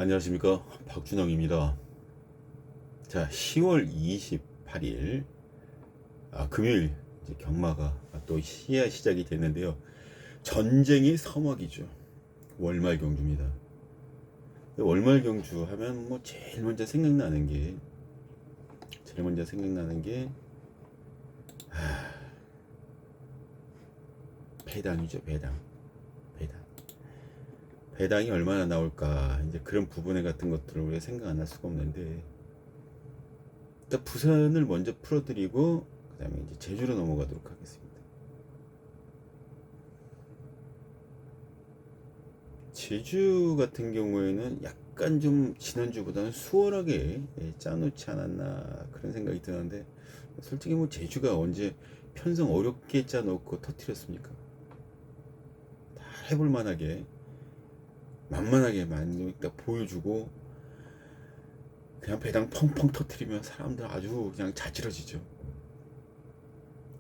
안녕하십니까, 박준영입니다. 자, 10월 28일 금요일 이제 경마가 또 시작이 됐는데요. 전쟁의 서막이죠. 월말 경주입니다. 월말 경주 하면 뭐 제일 먼저 생각나는 게 배당이죠. 배당이 얼마나 나올까, 이제 그런 부분에 같은 것들을 우리가 생각 안 할 수가 없는데, 일단 부산을 먼저 풀어드리고 그 다음에 이제 제주로 넘어가도록 하겠습니다. 제주 같은 경우에는 약간 좀 지난주보다는 수월하게 짜놓지 않았나 그런 생각이 드는데, 솔직히 뭐 제주가 언제 편성 어렵게 짜놓고 터뜨렸습니까? 다 해볼 만하게 만만하게 많이 딱 보여주고 그냥 배당 펑펑 터뜨리면 사람들 아주 그냥 자지러지죠.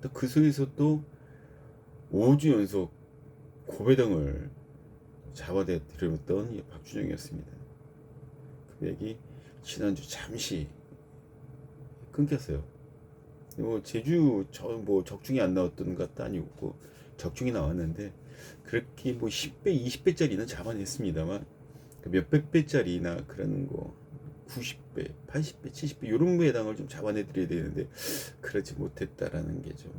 또 그 속에서 또 5주 연속 고배당을 잡아드렸던 박준영이었습니다. 그 얘기 지난주 잠시 끊겼어요. 뭐 제주 뭐 적중이 안 나왔던 것도 아니고 적중이 나왔는데, 그렇게 뭐 10배 20배짜리는 잡아냈습니다만 그 몇백 배짜리나 그런 거 90배 80배 70배 이런 배당을 좀 잡아내드려야 되는데 그러지 못했다라는 게 좀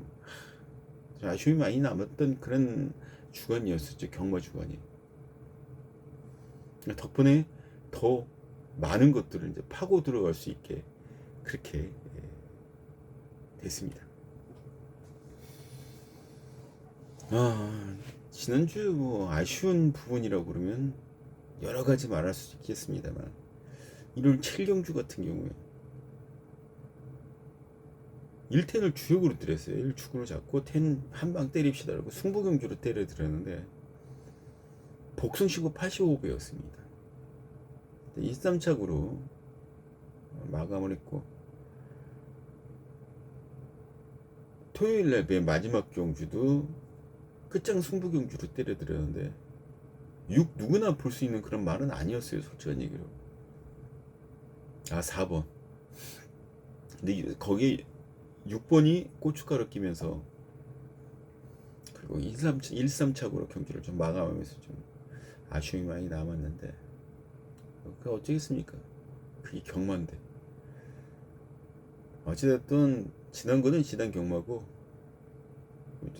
아쉬움이 많이 남았던 그런 주간이었었죠. 경마 주간이. 덕분에 더 많은 것들을 이제 파고 들어갈 수 있게 그렇게 됐습니다. 지난주 뭐 아쉬운 부분이라고 그러면 여러 가지 말할 수 있겠습니다만, 1월 7경주 같은 경우에 1텐을 주역으로 들였어요. 1축으로 잡고 텐 한 방 때립시다라고 승부경주로 때려드렸는데 복승시고 85배였습니다. 13착으로 마감을 했고, 토요일날 맨 마지막 경주도 끝장 승부경주로 때려드렸는데 6 누구나 볼 수 있는 그런 말은 아니었어요. 솔직한 얘기로. 4번. 근데 거기 6번이 고춧가루 끼면서, 그리고 13착으로 경기를 좀 마감하면서 좀 아쉬움이 많이 남았는데, 그 어쩌겠습니까? 그게 경마인데. 어찌됐든 지난 거는 지난 경마고,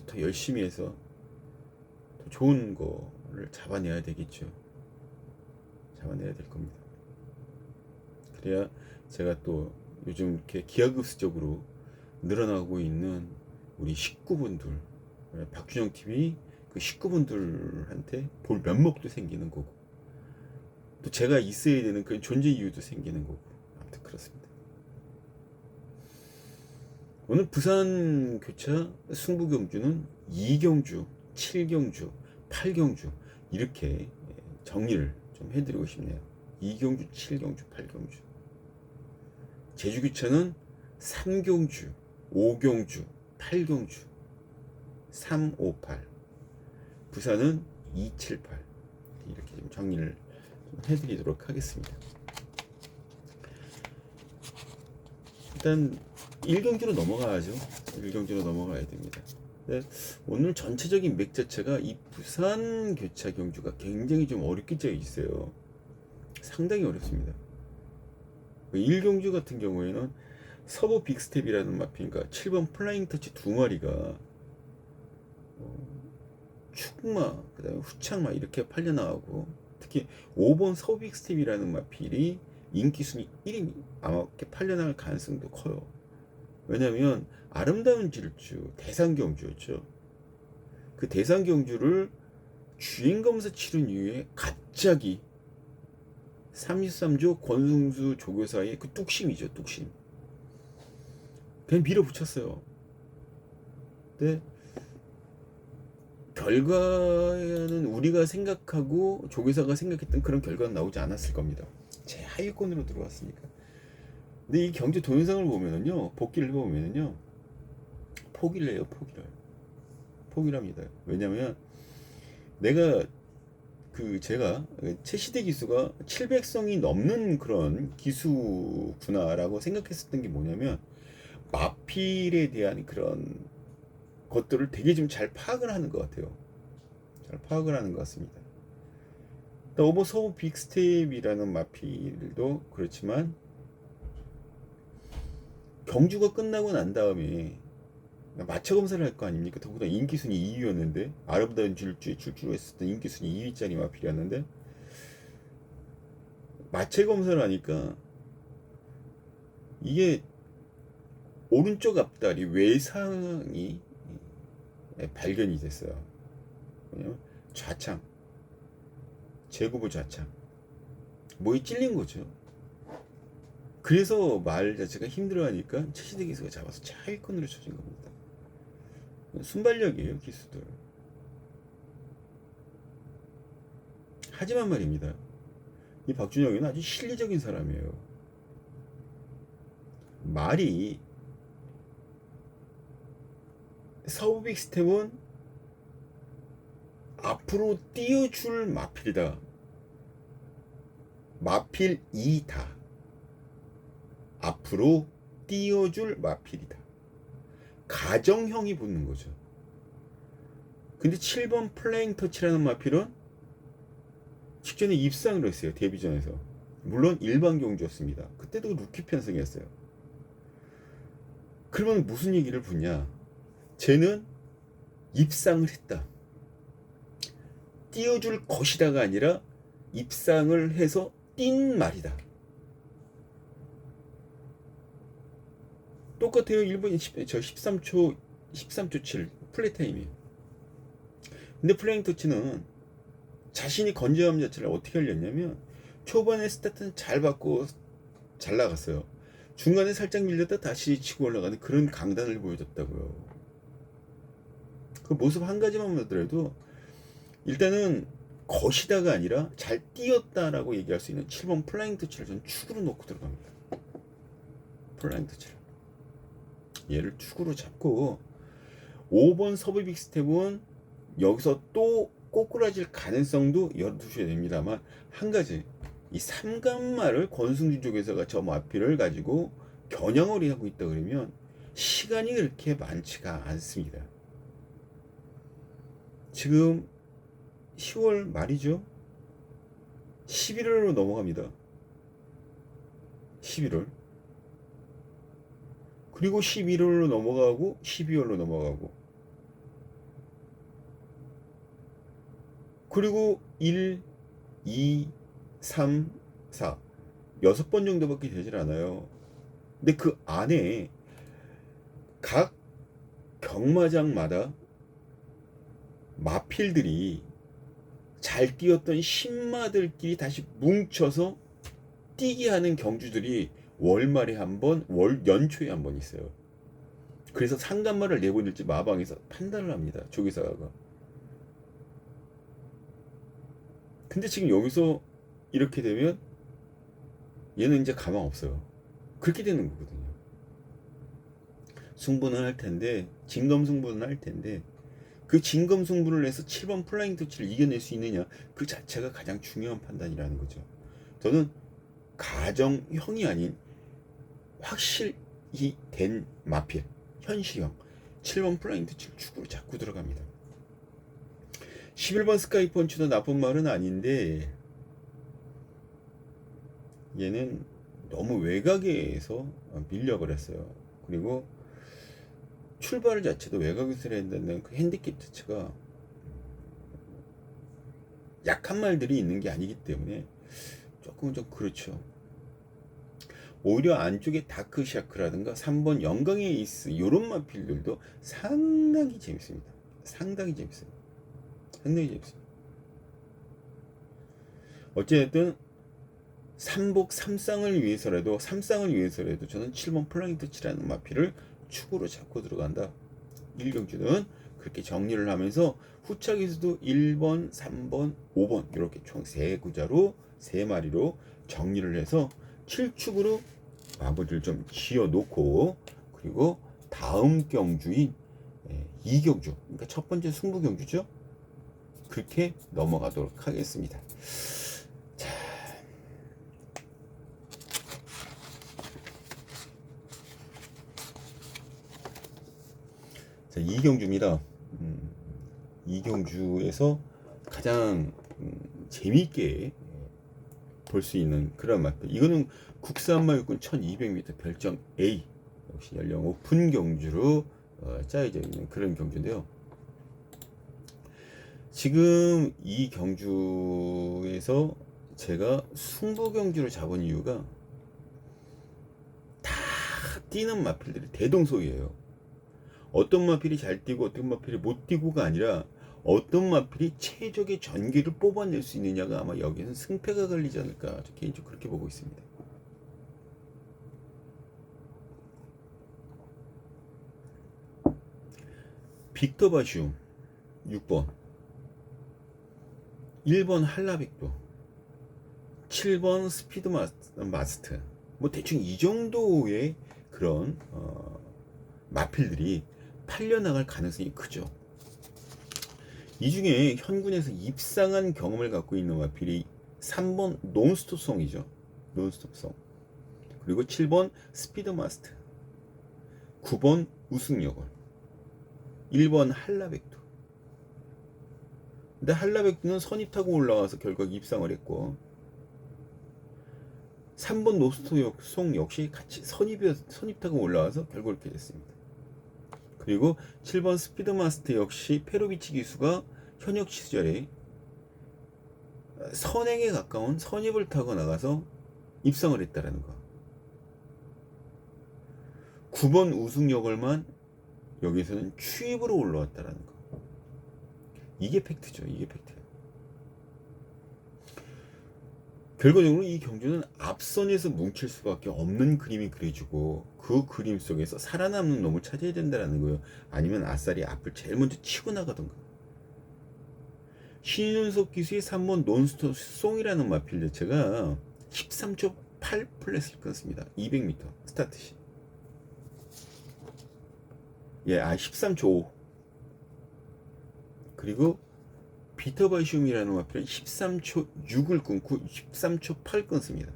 더 열심히 해서 더 좋은 거를 잡아내야 되겠죠. 잡아내야 될 겁니다. 그래야 제가 또 요즘 이렇게 기하급수적으로 늘어나고 있는 우리 식구분들, 박준영 TV 그 식구분들한테 볼 면목도 생기는 거고, 또 제가 있어야 되는 그런 존재 이유도 생기는 거고, 아무튼 그렇습니다. 오늘 부산 교차 승부경주는 2경주, 7경주, 8경주 이렇게 정리를 좀 해드리고 싶네요. 2경주, 7경주, 8경주. 제주교차는 3경주, 5경주, 8경주, 3, 5, 8. 부산은 2, 7, 8. 이렇게 좀 정리를 좀 해드리도록 하겠습니다. 일단 1경주로 넘어가야죠. 1경주로 넘어가야 됩니다. 오늘 전체적인 맥 자체가 이 부산 교차 경주가 굉장히 좀 어렵게 짜여 있어요. 상당히 어렵습니다. 1경주 같은 경우에는 서부 빅스텝이라는 마피니까 7번 플라잉 터치 2마리가 축마, 그 다음에 후창마 이렇게 팔려나가고, 특히 5번 서부 빅스텝이라는 마필이 인기순위 1위 아마 이렇게 팔려나갈 가능성도 커요. 왜냐면 아름다운 질주 대상경주였죠. 그 대상경주를 주행검사 치른 이후에 갑자기 33조 권승수 조교사의 그 뚝심이죠. 뚝심. 그냥 밀어붙였어요. 근데 결과는 우리가 생각하고 조교사가 생각했던 그런 결과는 나오지 않았을 겁니다. 제 하위권으로 들어왔으니까. 근데 이 경제 동영상을 보면은요, 복귀를 해보면은요, 포기를 해요. 포기를 합니다. 왜냐면 내가 제가 최시대 기수가 700성이 넘는 그런 기수구나라고 생각했었던 게 뭐냐면 마필에 대한 그런 것들을 되게 좀 잘 파악을 하는 것 같아요. 잘 파악을 하는 것 같습니다. 오버 서브 빅스텝이라는 마필도 그렇지만 경주가 끝나고 난 다음에 마차 검사를 할 거 아닙니까? 더구나 인기순위 2위였는데 아름다운 질주로 했었던 인기순위 2위짜리 마필이었는데 마차 검사를 하니까 이게 오른쪽 앞다리 외상이 발견이 됐어요. 왜냐면 좌창, 제구부 좌창 뭐에 찔린 거죠. 그래서 말 자체가 힘들어하니까 최시대 기수가 잡아서 차위권으로 쳐진 겁니다. 순발력이에요, 기수들. 하지만 말입니다. 이 박준영이는 아주 실리적인 사람이에요. 말이 서브 빅스텝은 앞으로 띄워줄 마필이다. 마필이다. 앞으로 띄워줄 마필이다. 가정형이 붙는 거죠. 근데 7번 플레잉 터치라는 마필은 직전에 입상을 했어요. 데뷔전에서. 물론 일반 경주였습니다. 그때도 루키 편성이었어요. 그러면 무슨 얘기를 붙냐? 쟤는 입상을 했다. 띄워줄 것이다가 아니라 입상을 해서 뛴 말이다. 똑같아요. 1분 13초 7 플랫타임이에요. 근데 플레잉 터치는 자신이 건재함 자체를 어떻게 알렸냐면 초반에 스타트는 잘 받고 잘 나갔어요. 중간에 살짝 밀렸다 다시 치고 올라가는 그런 강단을 보여줬다고요. 그 모습 한 가지만 보더라도 일단은 것이다가 아니라 잘 뛰었다라고 얘기할 수 있는 7번 플라잉 터치를 저는 축으로 놓고 들어갑니다. 플라잉 터치를 얘를 축으로 잡고 5번 서브 빅스텝은 여기서 또 꼬꾸라질 가능성도 열어두셔야 됩니다만 한 가지 이 삼간말을 권승준 쪽에서가 저 마필을 가지고 겨냥을 하고 있다 그러면 시간이 그렇게 많지가 않습니다. 지금 10월 말이죠. 11월로 넘어갑니다. 11월. 그리고 11월로 넘어가고 12월로 넘어가고 그리고 1, 2, 3, 4 6번 정도밖에 되질 않아요. 근데 그 안에 각 경마장마다 마필들이 잘 뛰었던 신마들끼리 다시 뭉쳐서 뛰게 하는 경주들이 월말에 한 번, 연초에 한 번 있어요. 그래서 상간말을 내보낼지 마방에서 판단을 합니다. 조기사가. 근데 지금 여기서 이렇게 되면 얘는 이제 가망 없어요. 그렇게 되는 거거든요. 승부는 할 텐데, 진검승부는 할 텐데, 그 진검승부를 해서 7번 플라잉 터치를 이겨낼 수 있느냐, 그 자체가 가장 중요한 판단이라는 거죠. 저는 가정형이 아닌 확실히 된 마필, 현실형 7번 플라잉 터치를 축으로 자꾸 들어갑니다. 11번 스카이 펀치도 나쁜 말은 아닌데 얘는 너무 외곽에서 밀려을 했어요. 그리고 출발 자체도 외곽에서 해야 된다는 그 핸디캡 자체가 약한 말들이 있는 게 아니기 때문에 조금은 좀 그렇죠. 오히려 안쪽에 다크샤크라든가 3번 영광의 에이스 이런 마필들도 상당히 재밌습니다. 상당히 재밌어요. 상당히 재밌습니다. 어쨌든 삼복 3쌍을 위해서라도 저는 7번 플라잉 터치라는 마필을 축으로 잡고 들어간다. 1경주는 그렇게 정리를 하면서 후착에서도 1번, 3번, 5번 이렇게 총 3구자로 3마리로 정리를 해서 7축으로 마무리를 좀 지어 놓고 그리고 다음 경주인 2경주 그러니까 첫 번째 승부 경주죠. 그렇게 넘어가도록 하겠습니다. 자, 이경주입니다. 이경주에서 가장 재미있게 볼 수 있는 그런 맛들. 이거는 국산마육군 1200m 별정 A, 역시 연령 오픈 경주로 짜여져 있는 그런 경주인데요. 지금 이 경주에서 제가 승부 경주를 잡은 이유가 다 뛰는 마필들이 대동소이해요. 어떤 마필이 잘 뛰고 어떤 마필이 못 뛰고가 아니라 어떤 마필이 최적의 전기를 뽑아낼 수 있느냐가 아마 여기서는 승패가 걸리지 않을까, 저 개인적으로 그렇게 보고 있습니다. 빅터 바시움 6번, 1번 한라백도, 7번 스피드 마스트, 뭐 대충 이 정도의 그런 마필들이 팔려나갈 가능성이 크죠. 이 중에 현군에서 입상한 경험을 갖고 있는 마필이 3번 논스톱송이죠. 논스톱송. 그리고 7번 스피드 마스트, 9번 우승여걸, 1번 한라백두. 근데 한라백두는 선입 타고 올라와서 결국 입상을 했고, 3번 노스톱송 역시 같이 선입 타고 올라와서 결국 이렇게 됐습니다. 그리고 7번 스피드 마스트 역시 페로비치 기수가 현역 시절에 선행에 가까운 선입을 타고 나가서 입상을 했다라는 거. 9번 우승여걸만 여기서는 추입으로 올라왔다라는 거. 이게 팩트죠. 이게 팩트예요. 결과적으로 이 경주는 앞선에서 뭉칠 수밖에 없는 그림이 그려지고, 그 그림 속에서 살아남는 놈을 찾아야 된다는 거예요. 아니면 아싸리 앞을 제일 먼저 치고 나가던가. 신윤석 기수의 3번 논스톱 송이라는 마필 자체가 13초 8 플랫을 끊습니다. 200m 스타트 시. 13초 5. 그리고 비터바시움이라는 마필은 13초 6을 끊고 13초 8 끊습니다.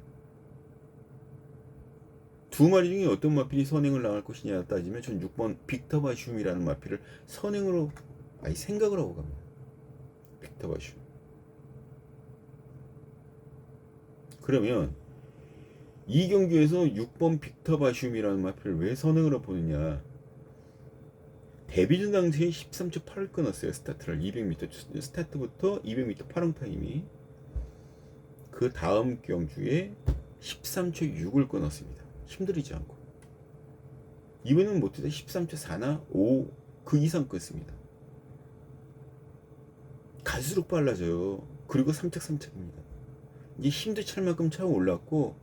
두 마리 중에 어떤 마필이 선행을 나갈 것이냐 따지면 전 6번 빅터바시움이라는 마필을 선행으로 생각을 하고 갑니다. 빅터바시움. 그러면 이 경주에서 6번 빅터바시움이라는 마필을 왜 선행으로 보느냐? 데뷔전 당시에 13초 8을 끊었어요. 스타트를 200m 스타트부터 200m 8응 타임이. 그 다음 경주에 13초 6을 끊었습니다. 힘들이지 않고. 이번에는 못해도 13초 4나 5 그 이상 끊습니다. 갈수록 빨라져요. 그리고 3착3착입니다. 이제 힘도 찰 만큼 차 올랐고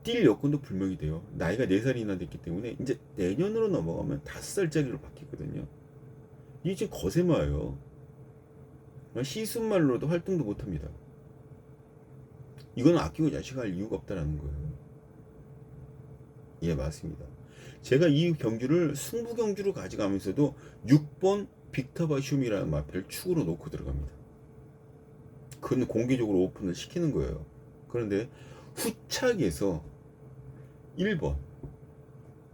뛸 여건도 불명이 돼요. 나이가 4살이나 됐기 때문에 이제 내년으로 넘어가면 5살짜리로 바뀌거든요. 이게 지금 거세마예요. 시순말로도 활동도 못합니다. 이건 아끼고 자식할 이유가 없다라는 거예요. 예, 맞습니다. 제가 이 경주를 승부 경주로 가져가면서도 6번 빅터바시움이라는 마필을 축으로 놓고 들어갑니다. 그건 공개적으로 오픈을 시키는 거예요. 그런데 후착에서 1번,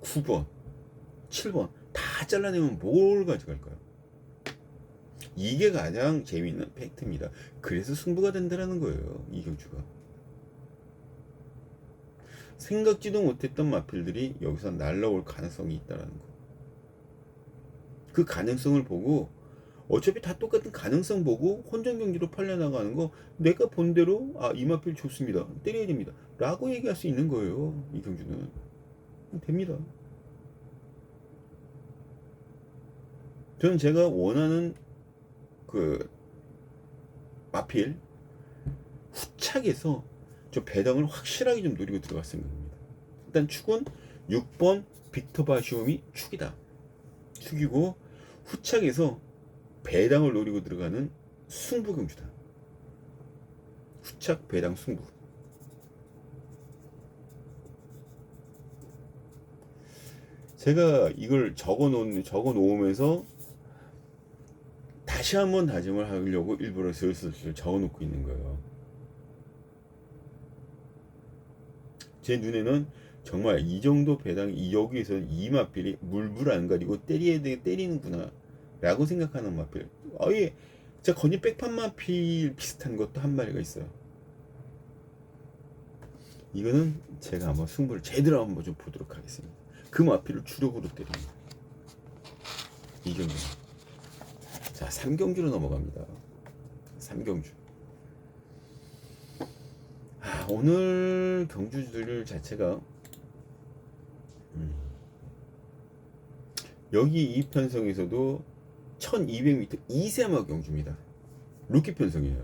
9번, 7번 다 잘라내면 뭘 가져갈까요? 이게 가장 재미있는 팩트입니다. 그래서 승부가 된다는 거예요. 이 경주가. 생각지도 못했던 마필들이 여기서 날라올 가능성이 있다는 거. 그 가능성을 보고, 어차피 다 똑같은 가능성 보고 혼전 경기로 팔려나가는 거, 내가 본 대로 이 마필 좋습니다, 때려야 됩니다 라고 얘기할 수 있는 거예요. 이 경주는 됩니다. 저는 제가 원하는 그 마필 후착에서 저 배당을 확실하게 좀 노리고 들어갔을 겁니다. 일단 축은 6번 빅터바시움이 축이다. 축이고 후착에서 배당을 노리고 들어가는 승부 경주다. 후착 배당 승부. 제가 이걸 적어 놓으면서 다시 한번 다짐을 하려고 일부러 슬슬 적어놓고 있는 거예요. 제 눈에는 정말 이 정도 배당이 여기에서 이 마필이 물불 안 가리고 때려야 돼 때리는구나 라고 생각하는 마필, 아예 진짜 거의 백판 마필 비슷한 것도 한 마리가 있어요. 이거는 제가 한번 승부를 제대로 한번 좀 보도록 하겠습니다. 그 마필을 주력으로 때립니다. 이 경기. 자, 3경주로 넘어갑니다. 3경주. 오늘 경주들 자체가 여기 이 편성에서도 1200m 2세마 경주입니다. 루키 편성이에요.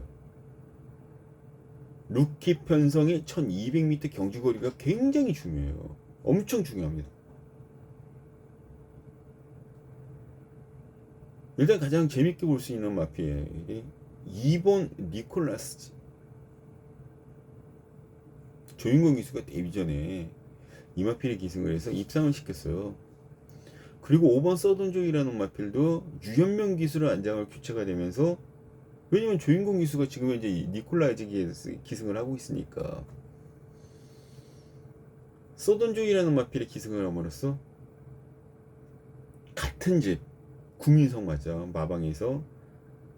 루키 편성의 1200m 경주거리가 굉장히 중요해요. 엄청 중요합니다. 일단 가장 재밌게 볼 수 있는 마필이 2번 니콜라스. 조인권 기수가 데뷔 전에 이 마필의 기승을 해서 입상을 시켰어요. 그리고 5번 서든조이라는 마필도 유현명 기수를 안장을 교체가 되면서, 왜냐면 조인권 기수가 지금 이제 니콜라이즈 기승을 하고 있으니까 서든조이라는 마필의 기승을 함으로써 같은 집 구민성마자 마방에서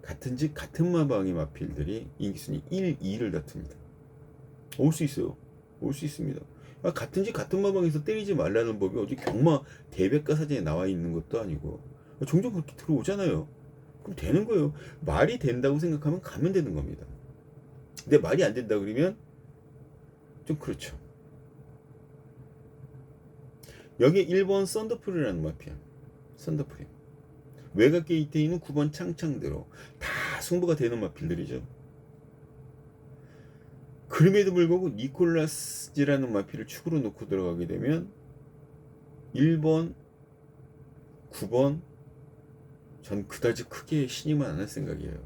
같은 집 같은 마방의 마필들이 인기순위 1, 2를 다툽니다. 올 수 있어요. 올 수 있습니다. 같은 집 같은 마방에서 때리지 말라는 법이 어디 경마 대백과 사전에 나와 있는 것도 아니고 종종 그렇게 들어오잖아요. 그럼 되는 거예요. 말이 된다고 생각하면 가면 되는 겁니다. 근데 말이 안 된다 그러면 좀 그렇죠. 여기에 1번 썬더풀이라는 마피아. 썬더풀이 외곽 게이트에 있는 9번 창창대로 다 승부가 되는 마필들이죠. 그럼에도 불구하고 니콜라스라는 마필을 축으로 놓고 들어가게 되면 1번, 9번 전 그다지 크게 신임은 안 할 생각이에요.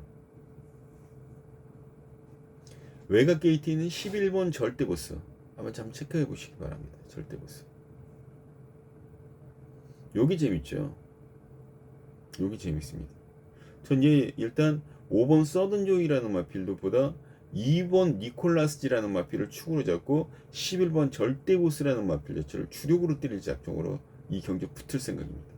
외곽 게이트에 있는 11번 절대보스 한번 참 체크해 보시기 바랍니다. 절대보스. 여기 재밌죠. 여기 재밌습니다. 전 일단 5번 서든조이라는 마필도 보다 2번 니콜라스지라는 마필을 축으로 잡고 11번 절대보스라는 마필 자체를 주력으로 때릴 작정으로 이 경기에 붙을 생각입니다.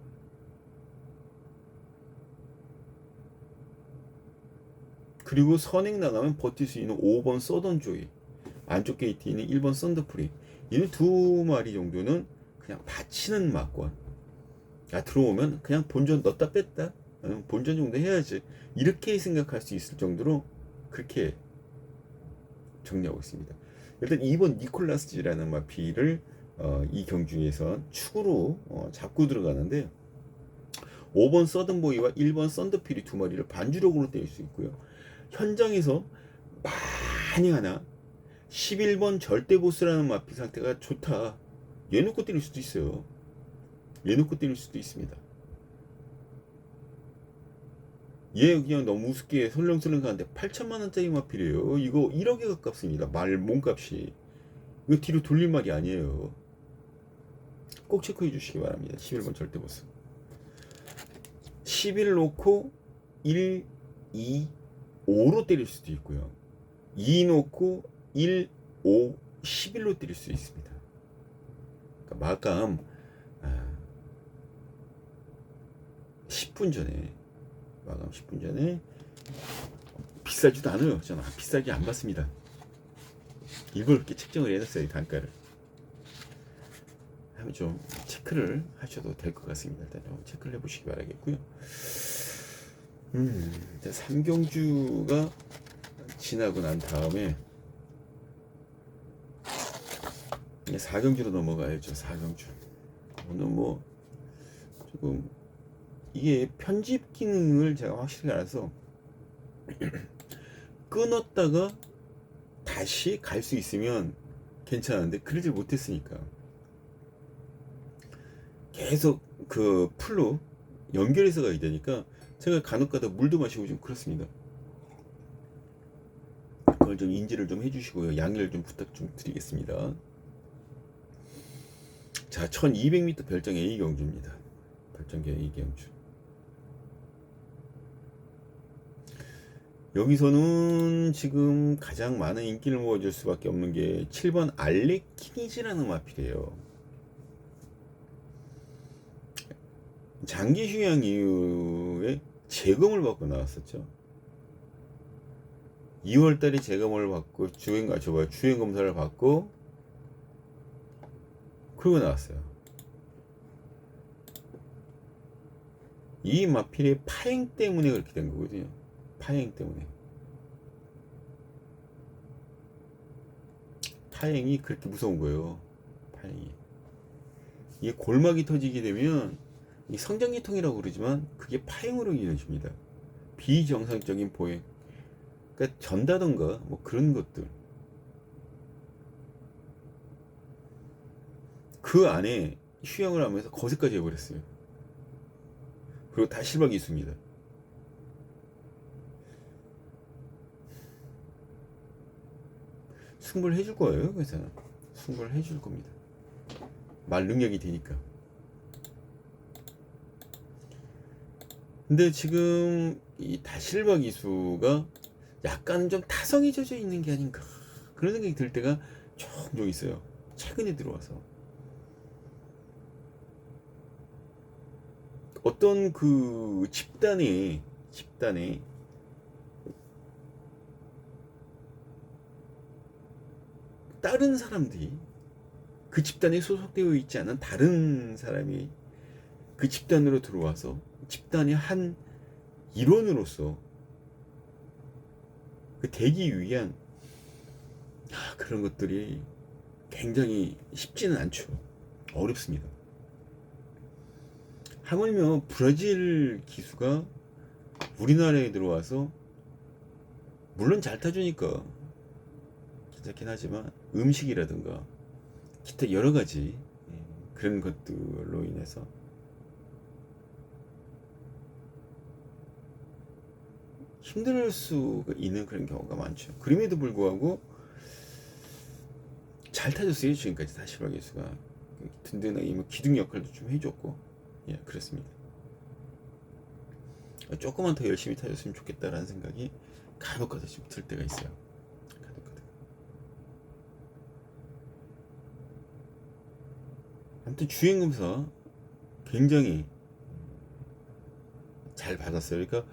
그리고 선행 나가면 버틸 수 있는 5번 서든조이, 안쪽 게이트에 있는 1번 썬더프리, 이는 두 마리 정도는 그냥 받치는 막권. 들어오면 그냥 본전 넣었다 뺐다, 본전 정도 해야지, 이렇게 생각할 수 있을 정도로 그렇게 정리하고 있습니다. 일단 2번 니콜라스지라는 마필을 이 경주에서 축으로 잡고 들어가는데, 5번 서든보이와 1번 썬더필이 두 마리를 반주력으로 때릴 수 있고요. 현장에서 많이 하나 11번 절대보스라는 마필 상태가 좋다, 얘 놓고 때릴 수도 있어요. 얘 놓고 때릴 수도 있습니다. 얘 그냥 너무 우습게 설렁설렁 가는데 8천만원짜리 마필이에요. 이거 1억에 가깝습니다. 말 몸값이. 이거 뒤로 돌릴 말이 아니에요. 꼭 체크해 주시기 바랍니다. 11번 절대보스. 11 놓고 1, 2, 5로 때릴 수도 있고요. 2 놓고 1, 5, 11로 때릴 수 있습니다. 그러니까 마감 10분 전에, 마감 10분 전에, 비싸지도 않아요. 저는 비싸게 안 받습니다. 일부러 그렇게 책정을 해놨어요. 이 단가를. 하면 좀 체크를 하셔도 될 것 같습니다. 일단 좀 체크를 해보시기 바라겠고요. 3경주가 지나고 난 다음에 4경주로 넘어가야죠. 4경주. 오늘 뭐 조금 이게 편집 기능을 제가 확실히 알아서 끊었다가 다시 갈 수 있으면 괜찮은데 그러질 못했으니까 계속 그 풀로 연결해서 가야 되니까 제가 간혹가다 물도 마시고 좀 그렇습니다. 그걸 좀 인지를 좀 해주시고요. 양해를 좀 부탁 좀 드리겠습니다. 자, 1200m 별정 A 경주입니다. 별정 A 경주. 여기서는 지금 가장 많은 인기를 모아줄 수밖에 없는 게 7번 알레키니즈라는 마필이에요. 장기 휴양 이후에 재검을 받고 나왔었죠. 2월달에 재검을 받고 주행 검사를 받고 그러고 나왔어요. 이 마필의 파행 때문에 그렇게 된 거거든요. 파행 때문에. 파행이 그렇게 무서운 거예요. 파행이. 이게 골막이 터지게 되면 이 성장기통이라고 그러지만 그게 파행으로 이어집니다. 비정상적인 보행. 그러니까 전다던가 뭐 그런 것들. 그 안에 휴양을 하면서 거세까지 해버렸어요. 그리고 다 실박이수입니다. 승부를 해줄 거예요. 그래서 승부를 해줄 겁니다. 말 능력이 되니까. 근데 지금 이 다실바 기수가 약간 좀 타성이 젖어 있는 게 아닌가 그런 생각이 들 때가 종종 있어요. 최근에 들어와서 어떤 그 집단에 다른 사람들이 그 집단에 소속되어 있지 않은 다른 사람이 그 집단으로 들어와서 집단의 한 일원으로서 그 되기 위한 그런 것들이 굉장히 쉽지는 않죠. 어렵습니다. 하물며 브라질 기수가 우리나라에 들어와서 물론 잘 타주니까 괜찮긴 하지만 음식이라든가 기타 여러 가지 그런 것들로 인해서 힘들 수가 있는 그런 경우가 많죠. 그럼에도 불구하고 잘 타줬어요. 지금까지 다시바 기수가 든든하게 뭐 기둥 역할도 좀 해줬고 그렇습니다. 조금만 더 열심히 타줬으면 좋겠다라는 생각이 간혹가다 좀 들 때가 있어요. 간혹가다. 아무튼 주행검사 굉장히 잘 받았어요. 그러니까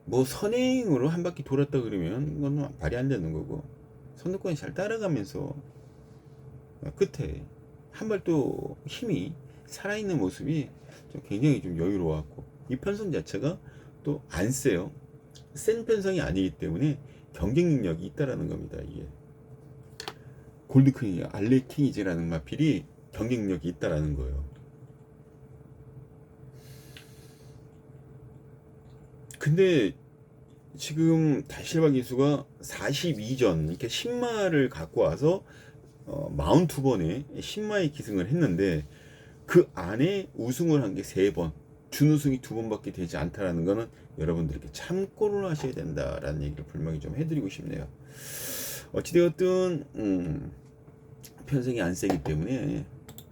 뭐 선행으로 한 바퀴 돌았다 그러면 이건 말이 안 되는 거고 선두권이 잘 따라가면서 끝에 한 발 또 힘이 살아있는 모습이 좀 굉장히 좀 여유로웠고 이 편성 자체가 또 안 세요. 센 편성이 아니기 때문에 경쟁 능력이 있다라는 겁니다. 이게 골드퀸이 알레킹이즈라는 마필이 경쟁력이 있다라는 거예요. 근데 지금 다실바 기수가 42전 이렇게 10마를 갖고 와서 42번에 10마의 기승을 했는데 그 안에 우승을 한 게 3번, 준우승이 2번밖에 되지 않다라는 거는 여러분들께 참고를 하셔야 된다라는 얘기를 분명히 좀 해드리고 싶네요. 어찌되었든 편성이 안 세기 때문에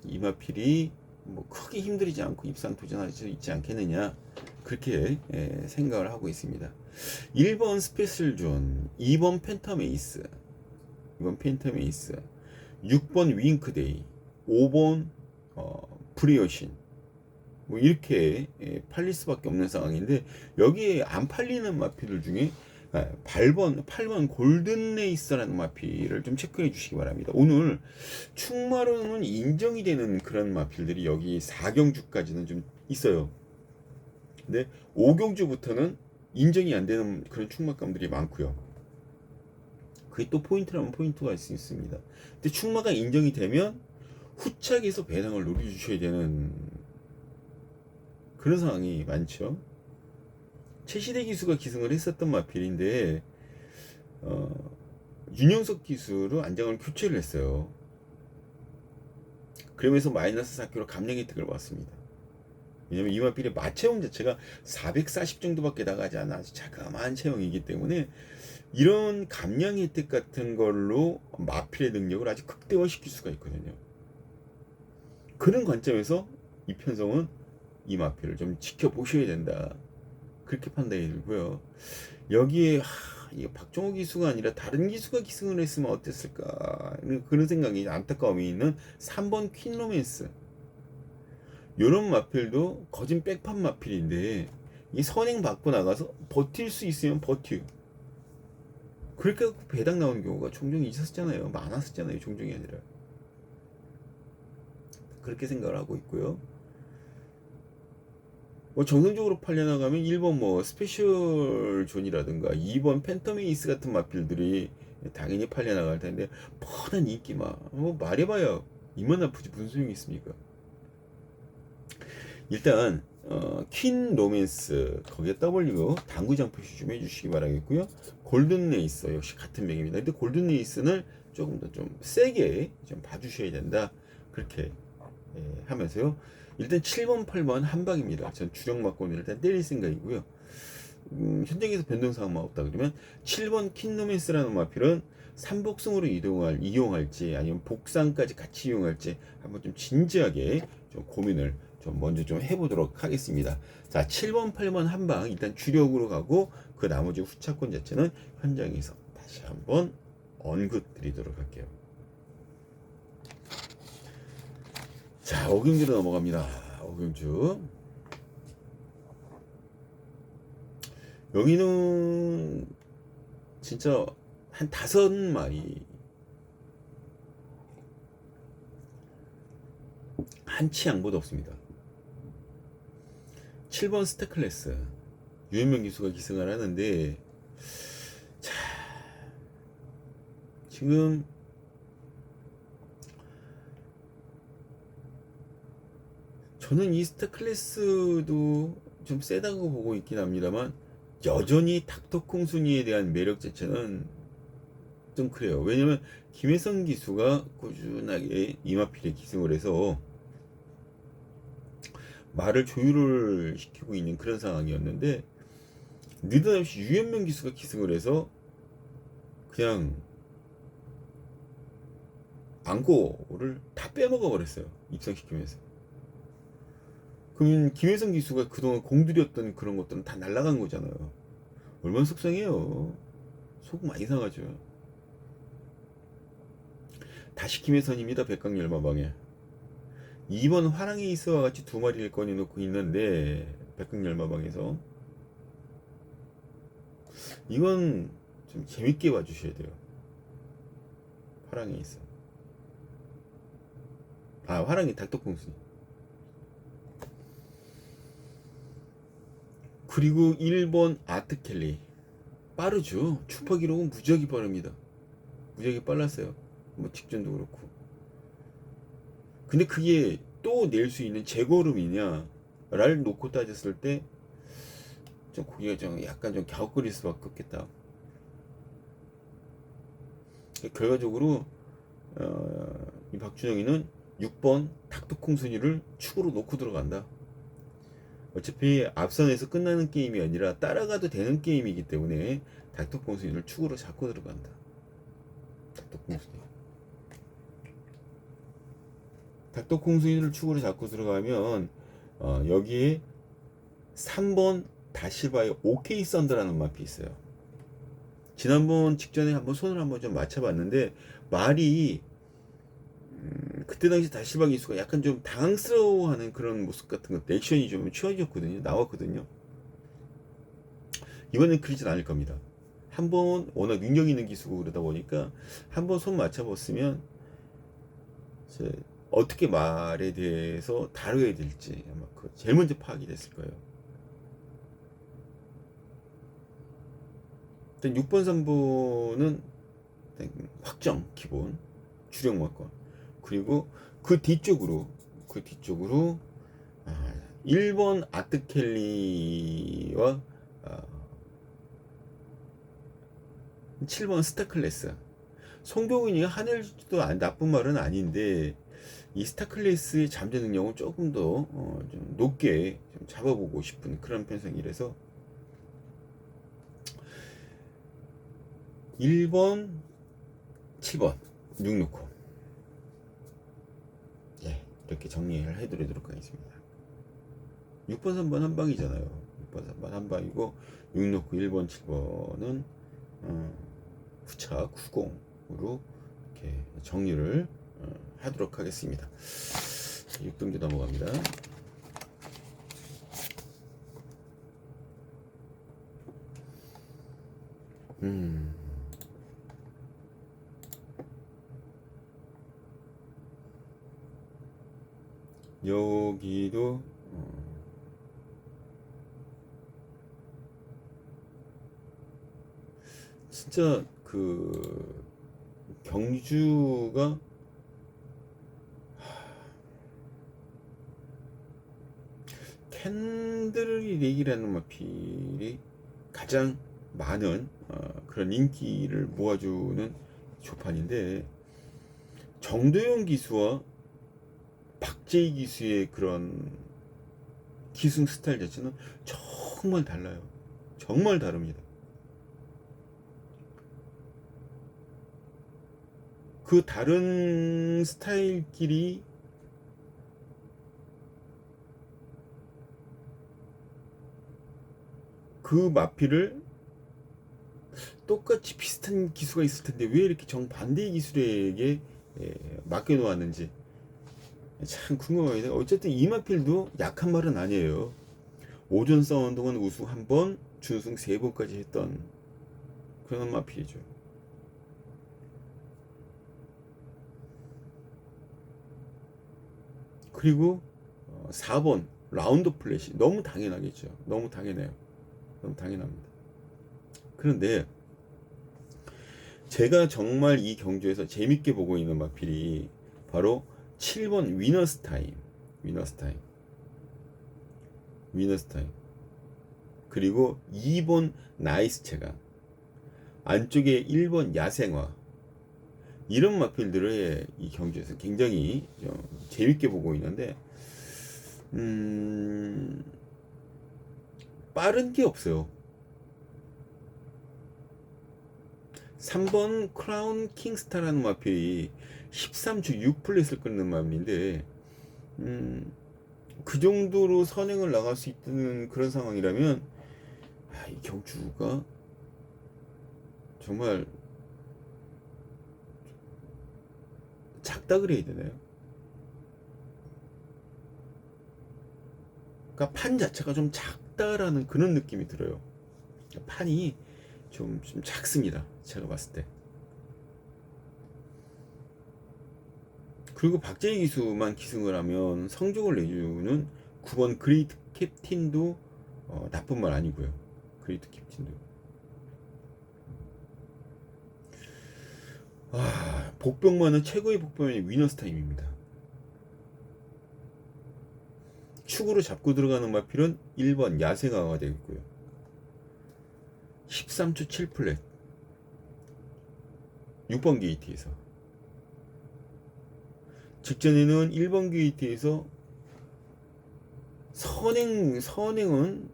이마필이 뭐 크게 힘들이지 않고 입상 도전할 수 있지 않겠느냐 그렇게 생각을 하고 있습니다. 1번 스페셜존, 2번 팬텀에이스, 6번 윙크데이, 5번 브리오신 뭐 이렇게 팔릴 수밖에 없는 상황인데 여기에 안 팔리는 마필들 중에 8번 골든레이스라는 마필을 좀 체크해 주시기 바랍니다. 오늘 충마로는 인정이 되는 그런 마필들이 여기 4경주까지는 좀 있어요. 근데 5경주부터는 인정이 안 되는 그런 충마감들이 많고요. 그게 또 포인트라면 포인트가 있을 수 있습니다. 근데 충마가 인정이 되면 후착에서 배당을 노려주셔야 되는 그런 상황이 많죠. 최시대 기수가 기승을 했었던 마필인데 윤영석 기수로 안장을 교체를 했어요. 그러면서 마이너스 4kg 감량 혜택을 받습니다. 왜냐면 이 마필의 마체형 자체가 440 정도밖에 나가지 않아 아주 자그마한 체형이기 때문에 이런 감량 혜택 같은 걸로 마필의 능력을 아주 극대화시킬 수가 있거든요. 그런 관점에서 이 편성은 이 마필을 좀 지켜보셔야 된다. 그렇게 판단이 들고요. 여기에 이게 박종호 기수가 아니라 다른 기수가 기승을 했으면 어땠을까 그런 생각이 안타까움이 있는 3번 퀸 로맨스. 요런 마필도 거진 백판 마필인데 이 선행 받고 나가서 버틸 수 있으면 버텨. 그렇게 갖고 배당 나오는 경우가 종종 있었잖아요. 많았었잖아요. 종종이 아니라. 그렇게 생각을 하고 있고요. 뭐 정상적으로 팔려나가면 1번 뭐 스페셜 존이라든가 2번 팬텀에이스 같은 마필들이 당연히 팔려나갈 텐데 뻔한 인기만 뭐 말해봐야 이만 아프지 무슨 소용이 있습니까? 일단 퀸 로맨스 거기에 W 당구장 표시 좀 해주시기 바라겠고요. 골든 레이서 역시 같은 맥입니다. 근데 골든 레이스는 조금 더 좀 세게 좀 봐주셔야 된다. 그렇게 하면서요. 일단 7번, 8번 한 방입니다. 전 주력 막고는 일단 때릴 생각이고요. 현장에서 변동사항만 없다 그러면 7번 퀸 로맨스라는 마필은 삼복승으로 이용할지 아니면 복상까지 같이 이용할지 한번 좀 진지하게 좀 고민을 좀 먼저 좀 해보도록 하겠습니다. 자, 7번, 8번 한 방 일단 주력으로 가고 그 나머지 후차권 자체는 현장에서 다시 한번 언급 드리도록 할게요. 자, 오경주로 넘어갑니다. 오경주. 여기는 진짜 한 5마리 한치 양보도 없습니다. 7번 스타클래스 유현명 기수가 기승을 하는데 자 지금 저는 이 스타클래스도 좀 세다고 보고 있긴 합니다만 여전히 닥터콩 순위에 대한 매력 자체는 좀 그래요. 왜냐면 김혜성 기수가 꾸준하게 이마필에 기승을 해서 말을 조율을 시키고 있는 그런 상황이었는데 느닷없이 유현명 기수가 기승을 해서 그냥 안고를 다 빼먹어 버렸어요. 입상시키면서. 그러면 김혜성 기수가 그동안 공들였던 그런 것들은 다 날아간 거잖아요. 얼마나 속상해요. 속 많이 상하죠. 다시 김혜선입니다. 백강열마방에 2번 화랑이 있어와 같이 2마리를 꺼내놓고 있는데 백강열마방에서 이건 좀 재밌게 봐주셔야 돼요. 화랑이 있어. 화랑이 닥터콩스. 그리고 1번 아트켈리 빠르죠. 추파 기록은 무지하게 빠릅니다. 무지하게 빨랐어요. 뭐 직전도 그렇고. 근데 그게 또 낼 수 있는 재고름이냐 를 놓고 따졌을 때 좀 고기가 좀 약간 좀 갸웃거릴 수밖에 없겠다. 결과적으로 이 박준영이는 6번 닥터콩 순위를 축으로 놓고 들어간다. 어차피 앞선에서 끝나는 게임이 아니라 따라가도 되는 게임이기 때문에 닥터콩 순위를 축으로 잡고 들어간다. 닥터콩 순위. 닥터콩 순위를 축으로 잡고 들어가면 여기에 3번 다시바의 OK 썬더라는 마피 있어요. 지난번 직전에 한번 손을 한번 좀 맞춰봤는데 말이 그때 당시 다시바 기수가 약간 좀 당황스러워하는 그런 모습 같은 것 액션이 좀 취해졌거든요. 나왔거든요. 이번엔 그러진 않을 겁니다. 한번 워낙 능력 있는 기수고 그러다 보니까 한번 손 맞춰봤으면 어떻게 말에 대해서 다뤄야 될지 아마 제일 먼저 파악이 됐을 거예요. 일단 6번 3번은 확정 기본 주력 막권 그리고 그 뒤쪽으로 1번 아트켈리와 7번 스타클래스. 송교근이가 하늘도 나쁜 말은 아닌데 이 스타클래스의 잠재 능력은 조금 더 좀 높게 좀 잡아보고 싶은 그런 편성이라서 1번, 7번 6 놓고 이렇게 정리를 해드리도록 하겠습니다. 6번, 3번 한 방이잖아요. 6번 3번 한 방이고 6 놓고 1번 7번은 후차 90으로 이렇게 정리를 하도록 하겠습니다. 6등주 넘어갑니다. 여기도 진짜 그 경주가 캔들릭이라는 마필이 가장 많은 그런 인기를 모아주는 조판인데, 정도영 기수와 박재희 기수의 그런 기승 스타일 자체는 정말 달라요. 정말 다릅니다. 그 다른 스타일끼리 그 마필을 똑같이 비슷한 기수가 있을 텐데 왜 이렇게 정반대의 기술에게 맡겨놓았는지 참 궁금합니다. 어쨌든 이 마필도 약한 말은 아니에요. 오전 싸운 동안 우승 1번, 준우승 3번까지 했던 그런 마필이죠. 그리고 4번 라운드 플랫이 너무 당연하겠죠. 너무 당연해요. 너무 당연합니다. 그런데 제가 정말 이 경주에서 재밌게 보고 있는 마필이 바로 7번 위너스 타임. 그리고 2번 나이스 체가, 안쪽에 1번 야생화. 이런 마필들을 이 경주에서 굉장히 재밌게 보고 있는데, 빠른 게 없어요. 3번 크라운 킹스타라는 마필이 13주 6플랫을 끊는 마필인데, 그 정도로 선행을 나갈 수 있는 그런 상황이라면 이 경주가 정말 작다 그래야 되나요? 그러니까 판 자체가 좀 작다라는 그런 느낌이 들어요. 판이 좀 작습니다. 제가 봤을 때. 그리고 박재희 기수만 기승을 하면 성적을 내주는 9번 그레이트 캡틴도 나쁜 말 아니고요. 그레이트 캡틴도. 복병만은 최고의 복병이 위너스 타임입니다. 축으로 잡고 들어가는 마필은 1번 야생화가 되겠고요. 13초 7플랫 6번 게이트에서, 직전에는 1번 게이트에서 선행은